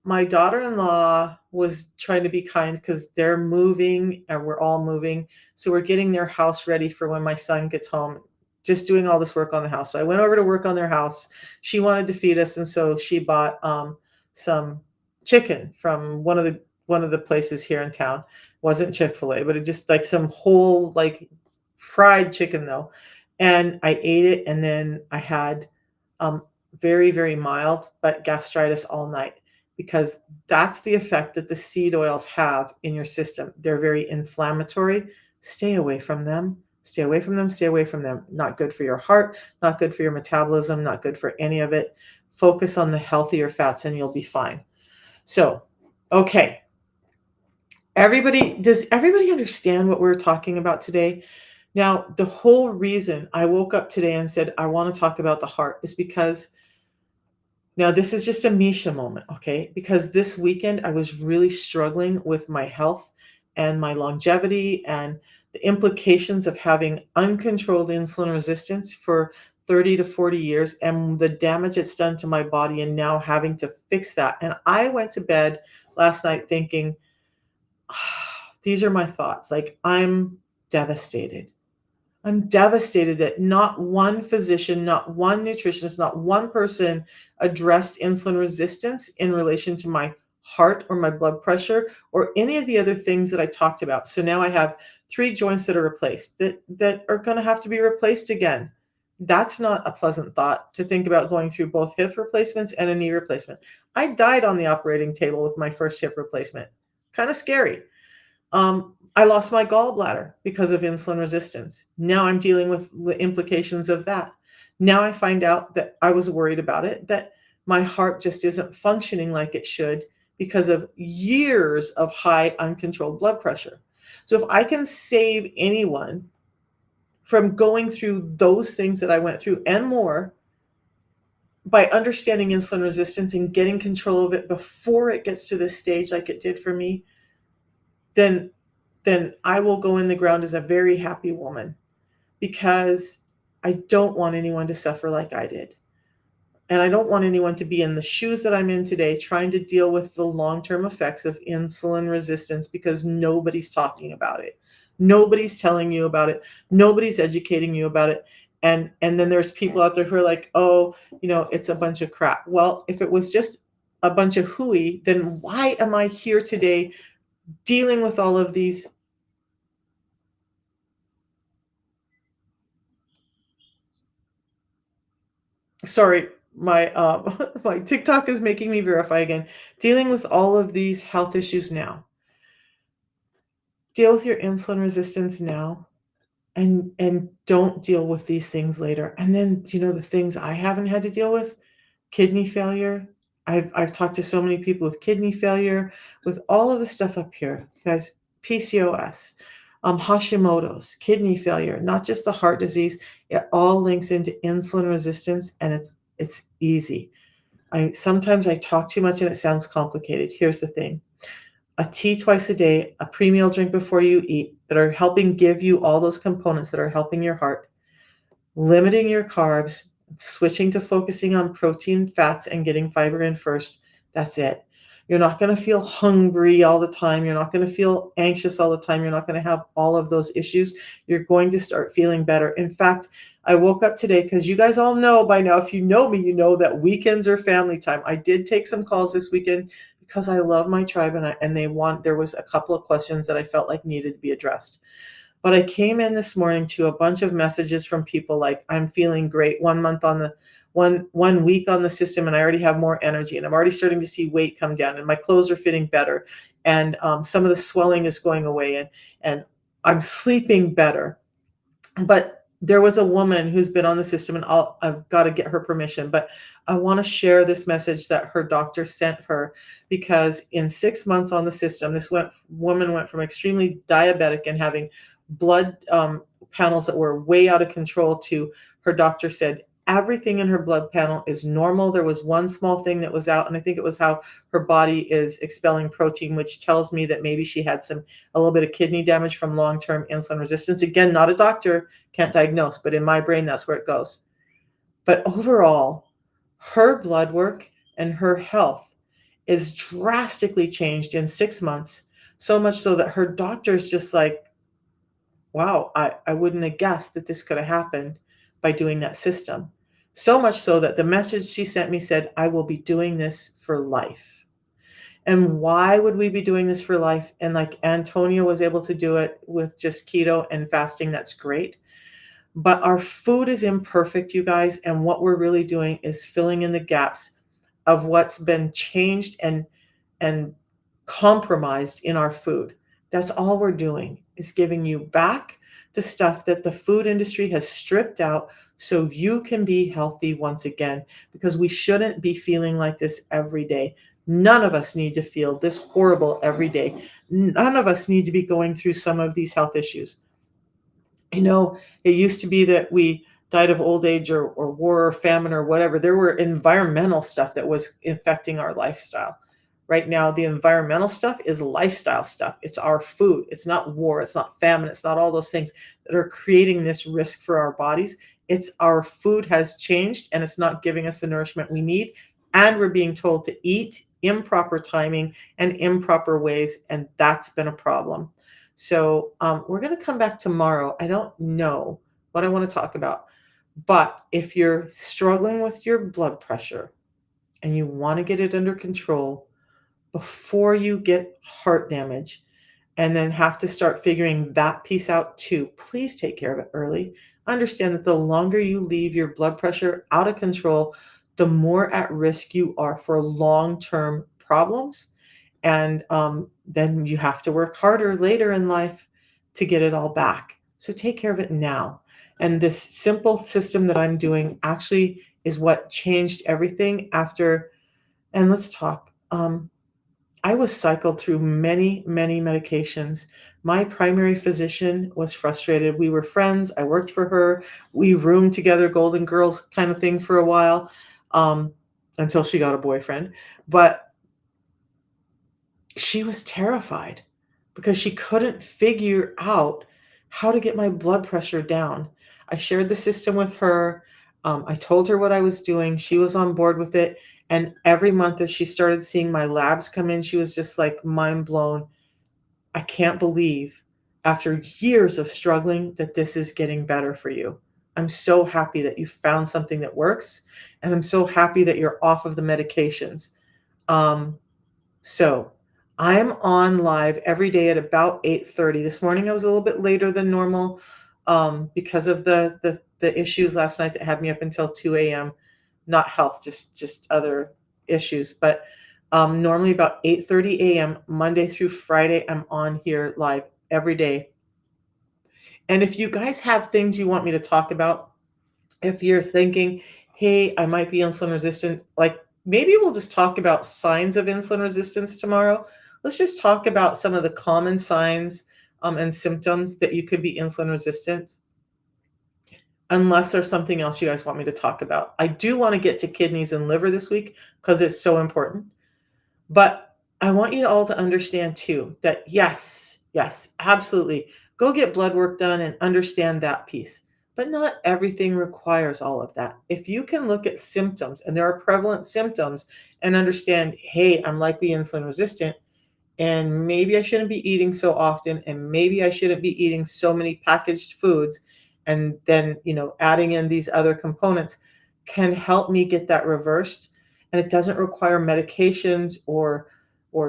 My daughter-in-law was trying to be kind because they're moving and we're all moving. So we're getting their house ready for when my son gets home, just doing all this work on the house. So I went over to work on their house. She wanted to feed us, and so she bought some chicken from one of the places here in town. Wasn't Chick-fil-A, but it just like some whole like fried chicken though. And I ate it, and then I had very, very mild, but gastritis all night because that's the effect that the seed oils have in your system. They're very inflammatory. Stay away from them. Stay away from them. Stay away from them. Not good for your heart, not good for your metabolism, not good for any of it. Focus on the healthier fats and you'll be fine. So, okay. Does everybody understand what we're talking about today? Now, the whole reason I woke up today and said, I want to talk about the heart is because now this is just a Misha moment, okay? Because this weekend I was really struggling with my health and my longevity and the implications of having uncontrolled insulin resistance for 30 to 40 years and the damage it's done to my body and now having to fix that. And I went to bed last night thinking, these are my thoughts. Like, I'm devastated. I'm devastated that not one physician, not one nutritionist, not one person addressed insulin resistance in relation to my heart or my blood pressure or any of the other things that I talked about. So now I have 3 joints that are replaced that are going to have to be replaced again. That's not a pleasant thought to think about, going through both hip replacements and a knee replacement. I died on the operating table with my first hip replacement. Kind of scary. I lost my gallbladder because of insulin resistance. Now I'm dealing with the implications of that. Now I find out that I was worried about it, that my heart just isn't functioning like it should because of years of high uncontrolled blood pressure. So if I can save anyone from going through those things that I went through and more by understanding insulin resistance and getting control of it before it gets to this stage like it did for me, then I will go in the ground as a very happy woman because I don't want anyone to suffer like I did. And I don't want anyone to be in the shoes that I'm in today trying to deal with the long-term effects of insulin resistance because nobody's talking about it. Nobody's telling you about it. Nobody's educating you about it. And then there's people out there who are like, oh, it's a bunch of crap. Well, if it was just a bunch of hooey, then why am I here today dealing with all of these? Sorry, my my TikTok is making me verify again. Dealing with all of these health issues now. Deal with your insulin resistance now and don't deal with these things later. And then, the things I haven't had to deal with, kidney failure. I've talked to so many people with kidney failure, with all of the stuff up here, guys, PCOS, Hashimoto's, kidney failure, not just the heart disease. It all links into insulin resistance, and it's easy. Sometimes I talk too much and it sounds complicated. Here's the thing. A tea twice a day, a pre-meal drink before you eat that are helping give you all those components that are helping your heart, limiting your carbs, switching to focusing on protein, fats, and getting fiber in first. That's it. You're not going to feel hungry all the time. You're not going to feel anxious all the time. You're not going to have all of those issues. You're going to start feeling better. In fact, I woke up today because you guys all know by now, if you know me, you know that weekends are family time. I did take some calls this weekend because I love my tribe, and there was a couple of questions that I felt like needed to be addressed. But I came in this morning to a bunch of messages from people like, I'm feeling great 1 month on the 1 week on the system, and I already have more energy, and I'm already starting to see weight come down, and my clothes are fitting better, and some of the swelling is going away, and I'm sleeping better. But there was a woman who's been on the system, and I've got to get her permission, but I want to share this message that her doctor sent her, because in 6 months on the system, woman went from extremely diabetic and having blood panels that were way out of control to, her doctor said everything in her blood panel is normal. There was one small thing that was out, and I think it was how her body is expelling protein, which tells me that maybe she had a little bit of kidney damage from long-term insulin resistance. Again, not a doctor, can't diagnose, but in my brain, that's where it goes. But overall, her blood work and her health is drastically changed in 6 months, so much so that her doctor's just like, wow, I wouldn't have guessed that this could have happened by doing that system. So much so that the message she sent me said, I will be doing this for life. And why would we be doing this for life? And like Antonia was able to do it with just keto and fasting, that's great. But our food is imperfect, you guys. And what we're really doing is filling in the gaps of what's been changed and compromised in our food. That's all we're doing, is giving you back the stuff that the food industry has stripped out so you can be healthy once again, because we shouldn't be feeling like this every day. None of us need to feel this horrible every day. None of us need to be going through some of these health issues. It used to be that we died of old age or war or famine or whatever. There were environmental stuff that was affecting our lifestyle. Right now, the environmental stuff is lifestyle stuff. It's our food. It's not war. It's not famine. It's not all those things that are creating this risk for our bodies. It's our food has changed, and it's not giving us the nourishment we need. And we're being told to eat improper timing and improper ways. And that's been a problem. So we're going to come back tomorrow. I don't know what I want to talk about, but if you're struggling with your blood pressure and you want to get it under control before you get heart damage and then have to start figuring that piece out too, please take care of it early. Understand that the longer you leave your blood pressure out of control, the more at risk you are for long-term problems, and then you have to work harder later in life to get it all back. So take care of it now. And this simple system that I'm doing actually is what changed everything after. And let's talk. I was cycled through many, many medications. My primary physician was frustrated. We were friends. I worked for her. We roomed together, Golden Girls kind of thing for a while, um, until she got a boyfriend. But she was terrified because she couldn't figure out how to get my blood pressure down. I shared the system with her. I told her what I was doing. She was on board with it. And every month as she started seeing my labs come in, she was just like mind blown. I can't believe after years of struggling that this is getting better for you. I'm so happy that you found something that works. And I'm so happy that you're off of the medications. Um, so I'm on live every day at about 8:30. This morning I was a little bit later than normal because of the issues last night that had me up until 2 a.m. Not health, just other issues. But normally about 8:30 a.m. Monday through Friday, I'm on here live every day. And if you guys have things you want me to talk about, if you're thinking, hey, I might be insulin resistant, like maybe we'll just talk about signs of insulin resistance tomorrow. Let's just talk about some of the common signs and symptoms that you could be insulin resistant, unless there's something else you guys want me to talk about. I do want to get to kidneys and liver this week because it's so important. But I want you all to understand too that yes, absolutely. Go get blood work done and understand that piece. but not everything requires all of that. If you can look at symptoms, and there are prevalent symptoms, and understand, hey, I'm likely insulin resistant, and maybe I shouldn't be eating so often, and maybe I shouldn't be eating so many packaged foods, and then, adding in these other components can help me get that reversed, and it doesn't require medications or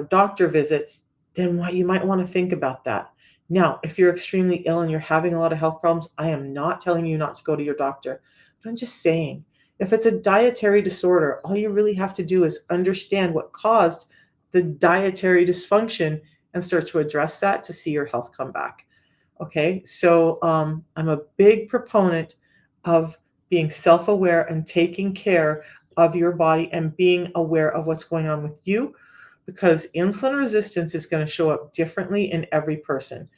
doctor visits. Then what you might want to think about that. Now, if you're extremely ill and you're having a lot of health problems, I am not telling you not to go to your doctor, but I'm just saying, if it's a dietary disorder, all you really have to do is understand what caused the dietary dysfunction and start to address that to see your health come back. Okay, so I'm a big proponent of being self aware and taking care of your body and being aware of what's going on with you, because insulin resistance is going to show up differently in every person.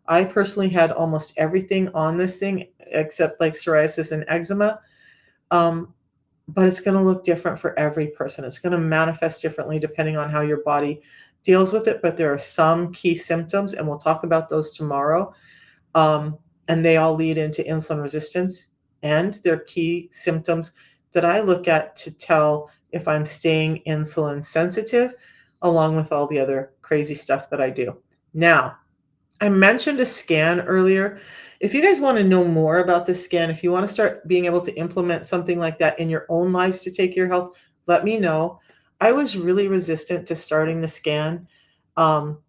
I personally had almost everything on this thing except like psoriasis and eczema. Um, but it's going to look different for every person. It's going to manifest differently depending on how your body deals with it. But there are some key symptoms, and we'll talk about those tomorrow. Um, and they all lead into insulin resistance. And they're key symptoms that I look at to tell if I'm staying insulin sensitive, along with all the other crazy stuff that I do. Now, I mentioned a scan earlier. If you guys want to know more about this scan, if you want to start being able to implement something like that in your own lives to take your health, let me know. I was really resistant to starting the scan. Um,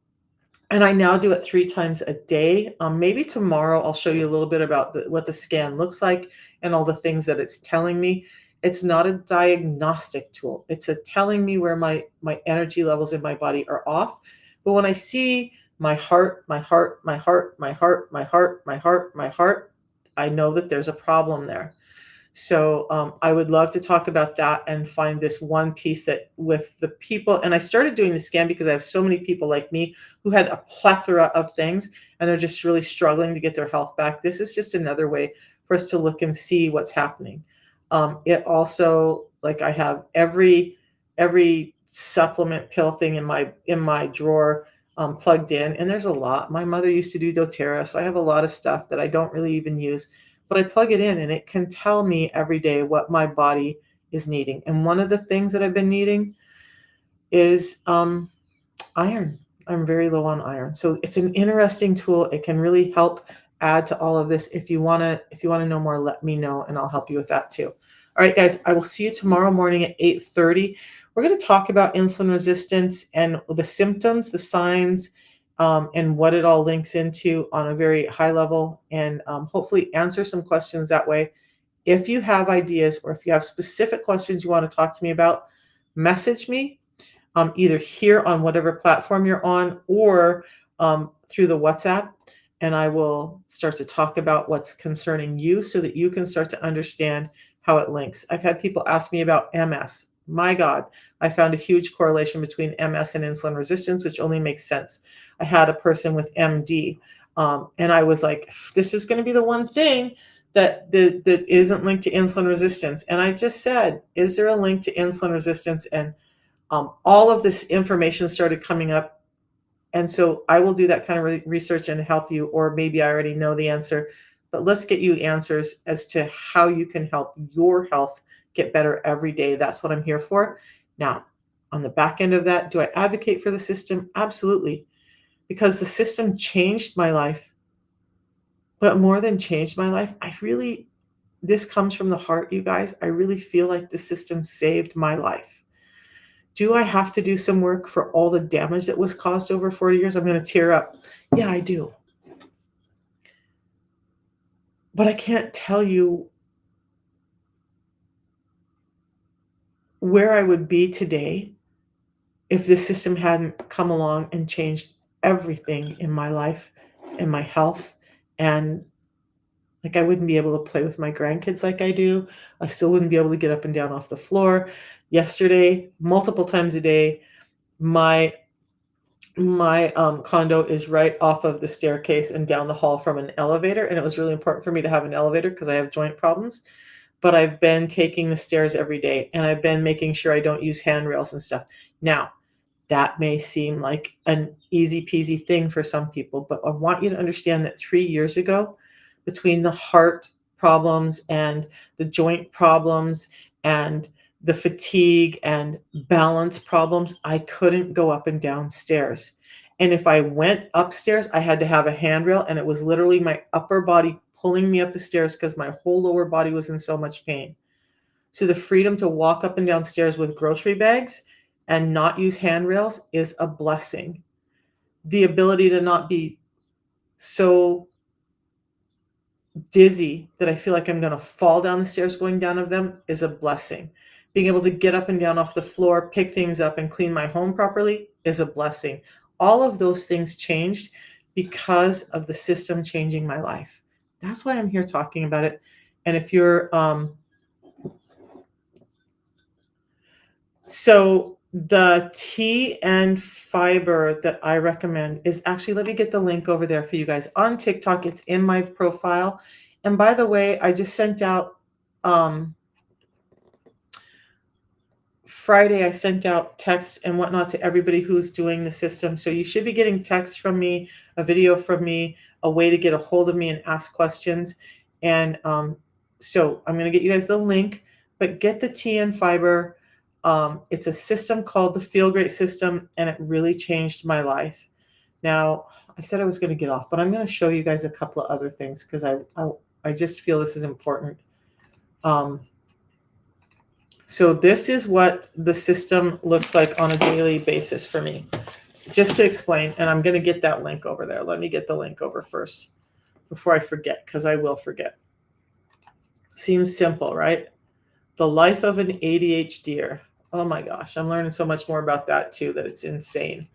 and I now do it 3 times a day. Maybe tomorrow I'll show you a little bit about what the scan looks like and all the things that it's telling me. It's not a diagnostic tool. It's a telling me where my energy levels in my body are off. But when I see my heart, my heart, my heart, my heart, my heart, my heart, my heart, I know that there's a problem there. So I would love to talk about that and find this one piece that with the people. And I started doing the scan because I have so many people like me who had a plethora of things and they're just really struggling to get their health back. This is just another way for us to look and see what's happening. It also, like, I have every supplement pill thing in my drawer plugged in, and there's a lot. My mother used to do doTERRA, so I have a lot of stuff that I don't really even use, but I plug it in and it can tell me every day what my body is needing. And one of the things that I've been needing is iron. I'm very low on iron. So it's an interesting tool. It can really help add to all of this. If you want to know more, let me know and I'll help you with that too. All right, guys, I will see you tomorrow morning at 8:30. We're going to talk about insulin resistance and the symptoms, the signs, and what it all links into on a very high level, and hopefully answer some questions that way. If you have ideas or if you have specific questions you want to talk to me about, message me either here on whatever platform you're on or through the WhatsApp. And I will start to talk about what's concerning you so that you can start to understand how it links. I've had people ask me about MS. My God, I found a huge correlation between MS and insulin resistance, which only makes sense. I had a person with MD, and I was like, this is going to be the one thing that isn't linked to insulin resistance. And I just said, is there a link to insulin resistance? And all of this information started coming up. And so I will do that kind of research and help you, or maybe I already know the answer, but let's get you answers as to how you can help your health get better every day. That's what I'm here for. Now, on the back end of that, do I advocate for the system? Absolutely, because the system changed my life. But more than changed my life, this comes from the heart, you guys. I really feel like the system saved my life. Do I have to do some work for all the damage that was caused over 40 years? I'm going to tear up. Yeah, I do. But I can't tell you where I would be today if this system hadn't come along and changed everything in my life and my health. And like, I wouldn't be able to play with my grandkids like I do. I still wouldn't be able to get up and down off the floor. Yesterday, multiple times a day, my condo is right off of the staircase and down the hall from an elevator, and it was really important for me to have an elevator because I have joint problems. But I've been taking the stairs every day, and I've been making sure I don't use handrails and stuff. Now, that may seem like an easy peasy thing for some people, but I want you to understand that 3 years ago, between the heart problems and the joint problems and the fatigue and balance problems, I couldn't go up and down stairs. And if I went upstairs, I had to have a handrail, and it was literally my upper body pulling me up the stairs because my whole lower body was in so much pain. So the freedom to walk up and down stairs with grocery bags and not use handrails is a blessing. The ability to not be so dizzy that I feel like I'm going to fall down the stairs going down of them is a blessing. Being able to get up and down off the floor, pick things up, and clean my home properly is a blessing. All of those things changed because of the system changing my life. That's why I'm here talking about it. And if you're so the tea and fiber that I recommend is actually, let me get the link over there for you guys on TikTok. It's in my profile. And by the way, I just sent out Friday, I sent out texts and whatnot to everybody who's doing the system. So you should be getting texts from me, a video from me, a way to get a hold of me and ask questions. And so I'm going to get you guys the link, but get the tea and fiber. It's a system called the Feel Great System, and it really changed my life. Now, I said I was going to get off, but I'm going to show you guys a couple of other things because I just feel this is important. So this is what the system looks like on a daily basis for me. Just to explain, and I'm going to get that link over there. Let me get the link over first before I forget, because I will forget. Seems simple, right? The life of an ADHDer. Oh my gosh, I'm learning so much more about that too, that it's insane.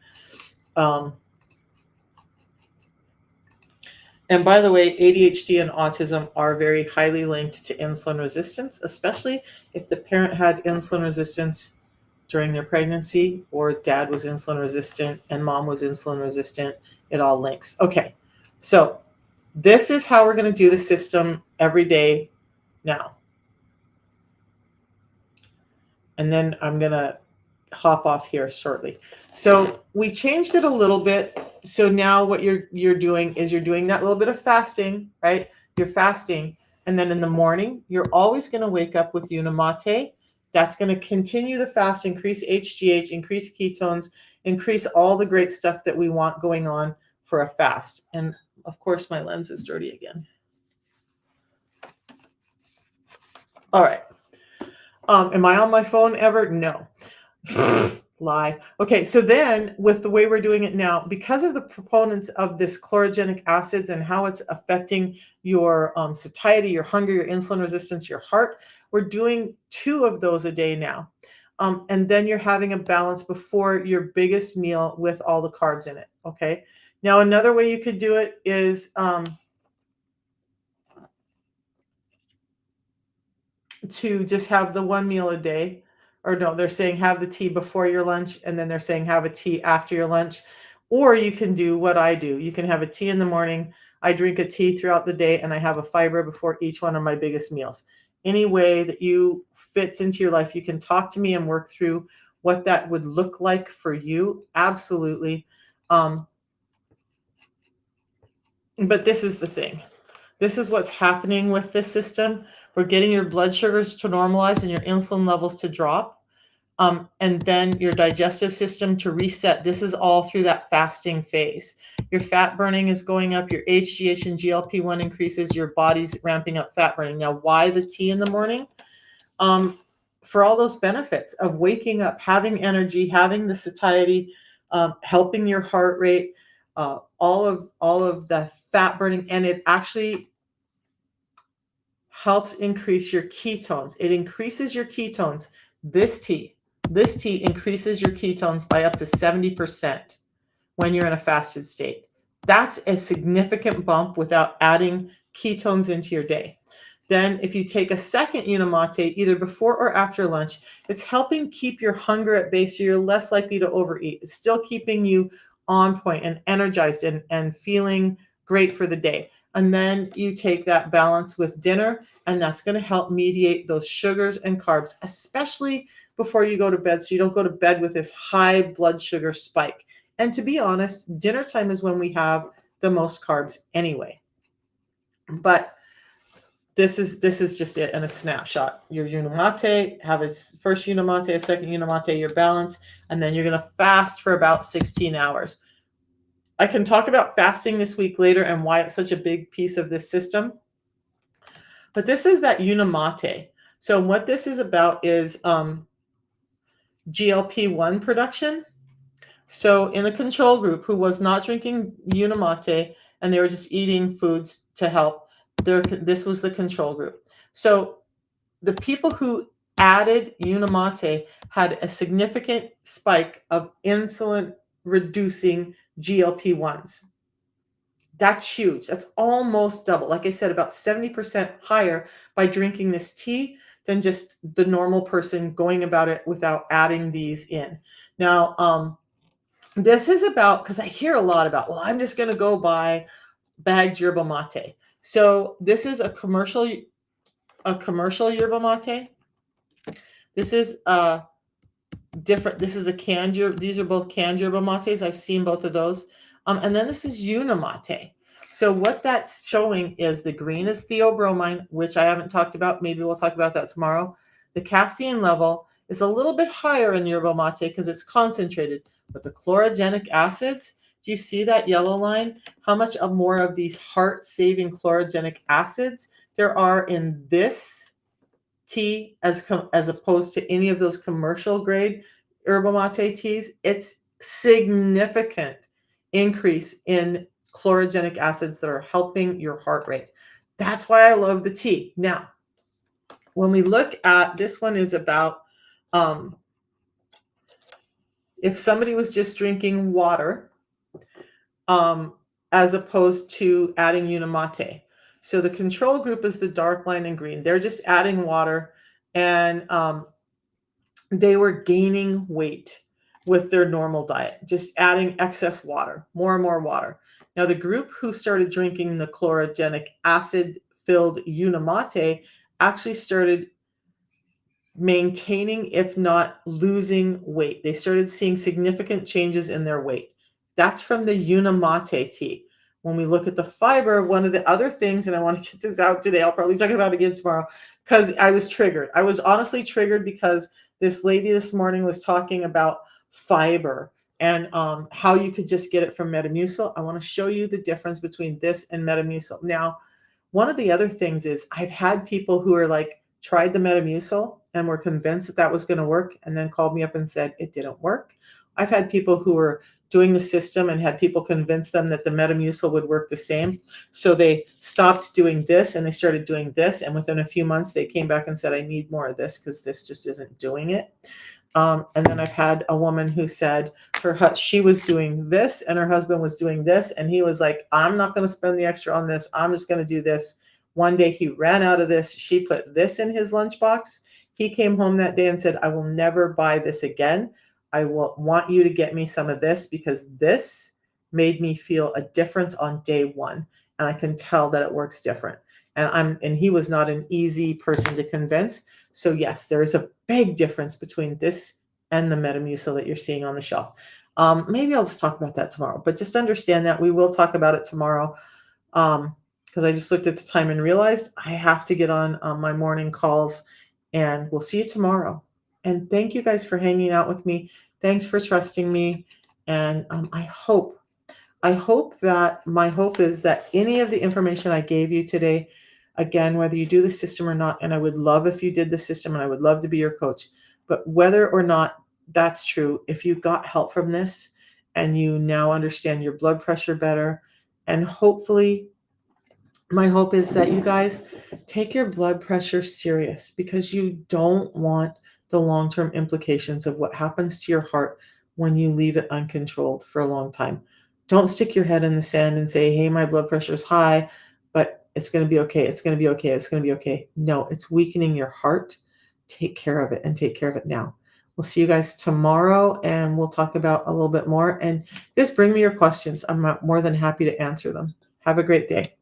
And by the way, ADHD and autism are very highly linked to insulin resistance, especially if the parent had insulin resistance during their pregnancy, or dad was insulin resistant and mom was insulin resistant. It all links. Okay, so this is how we're going to do the system every day now. And then I'm going to hop off here shortly. So we changed it a little bit. So now what you're doing is you're doing that little bit of fasting, right? You're fasting. And then in the morning, you're always going to wake up with Unimate. That's going to continue the fast, increase HGH, increase ketones, increase all the great stuff that we want going on for a fast. And of course, my lens is dirty again. All right. Am I on my phone ever? No. Lie. Okay, so then with the way we're doing it now, because of the proponents of this chlorogenic acids and how it's affecting your satiety, your hunger, your insulin resistance, your heart, we're doing 2 of those a day now. And then you're having a balance before your biggest meal with all the carbs in it. Okay. Now, another way you could do it is to just have the 1 meal a day. Or no, they're saying have the tea before your lunch, and then they're saying have a tea after your lunch. Or you can do what I do. You can have a tea in the morning. I drink a tea throughout the day, and I have a fiber before each one of my biggest meals. Any way that you fits into your life, you can talk to me and work through what that would look like for you. Absolutely. But this is the thing. This is what's happening with this system. We're getting your blood sugars to normalize and your insulin levels to drop. And then your digestive system to reset. This is all through that fasting phase. Your fat burning is going up, your HGH and GLP-1 increases, your body's ramping up fat burning. Now, why the tea in the morning? For all those benefits of waking up, having energy, having the satiety, helping your heart rate, all of the fat burning, and it actually helps increase your ketones. It increases your ketones. This tea increases your ketones by up to 70% when you're in a fasted state. That's a significant bump without adding ketones into your day. Then if you take a second Unimate, either before or after lunch, it's helping keep your hunger at bay so you're less likely to overeat. It's still keeping you on point and energized and feeling great for the day. And then you take that balance with dinner, and that's going to help mediate those sugars and carbs, especially before you go to bed, so you don't go to bed with this high blood sugar spike. And to be honest, dinner time is when we have the most carbs anyway. But This is just it in a snapshot. Your unimate, have a first unimate, a second unimate, your balance, and then you're going to fast for about 16 hours. I can talk about fasting this week later and why it's such a big piece of this system. But this is that unimate. So what this is about is GLP-1 production. So in the control group who was not drinking unimate and they were just eating foods to help, this was the control group. So the people who added unimate had a significant spike of insulin reducing GLP-1s. That's huge. That's almost double. Like I said, about 70% higher by drinking this tea than just the normal person going about it without adding these in. Now, this is about, because I hear a lot about, well, I'm just going to go buy bagged yerba mate. So this is a commercial yerba mate. This is different. This is a canned yerba. These are both canned yerba mates. I've seen both of those. And then this is unimate. So what that's showing is the green is theobromine, which I haven't talked about. Maybe we'll talk about that tomorrow. The caffeine level is a little bit higher in yerba mate because it's concentrated. But the chlorogenic acids, do you see that yellow line? How much more of these heart-saving chlorogenic acids there are in this tea as opposed to any of those commercial grade yerba mate teas? It's significant increase in chlorogenic acids that are helping your heart rate. That's why I love the tea. Now, when we look at this one is about if somebody was just drinking water as opposed to adding unimate. So the control group is the dark line in green. They're just adding water, and they were gaining weight with their normal diet, just adding excess water, more and more water. Now, the group who started drinking the chlorogenic acid-filled unimate actually started maintaining, if not losing weight. They started seeing significant changes in their weight. That's from the unimate tea. When we look at the fiber, one of the other things, and I want to get this out today, I'll probably talk about it again tomorrow, because I was triggered. I was honestly triggered because this lady this morning was talking about fiber and how you could just get it from Metamucil. I want to show you the difference between this and Metamucil. Now, one of the other things is I've had people who are like, tried the Metamucil and were convinced that that was going to work and then called me up and said it didn't work. I've had people who were doing the system and had people convince them that the Metamucil would work the same. So they stopped doing this and they started doing this. And within a few months, they came back and said, I need more of this because this just isn't doing it. And then I've had a woman who said she was doing this and her husband was doing this. And he was like, I'm not going to spend the extra on this. I'm just going to do this. One day he ran out of this. She put this in his lunchbox. He came home that day and said, I will never buy this again. I will want you to get me some of this because this made me feel a difference on day one. And I can tell that it works different. And he was not an easy person to convince. So yes, there is a big difference between this and the Metamucil that you're seeing on the shelf. Maybe I'll just talk about that tomorrow, but just understand that we will talk about it tomorrow. Because I just looked at the time and realized I have to get on my morning calls, and we'll see you tomorrow. And thank you guys for hanging out with me. Thanks for trusting me. And I hope that my hope is that any of the information I gave you today, again, whether you do the system or not, and I would love if you did the system and I would love to be your coach, but whether or not that's true, if you got help from this and you now understand your blood pressure better, and hopefully my hope is that you guys take your blood pressure serious because you don't want the long-term implications of what happens to your heart when you leave it uncontrolled for a long time. Don't stick your head in the sand and say, hey, my blood pressure is high, but it's going to be okay. It's going to be okay. It's going to be okay. No, it's weakening your heart. Take care of it and take care of it now. We'll see you guys tomorrow and we'll talk about a little bit more. And just bring me your questions. I'm more than happy to answer them. Have a great day.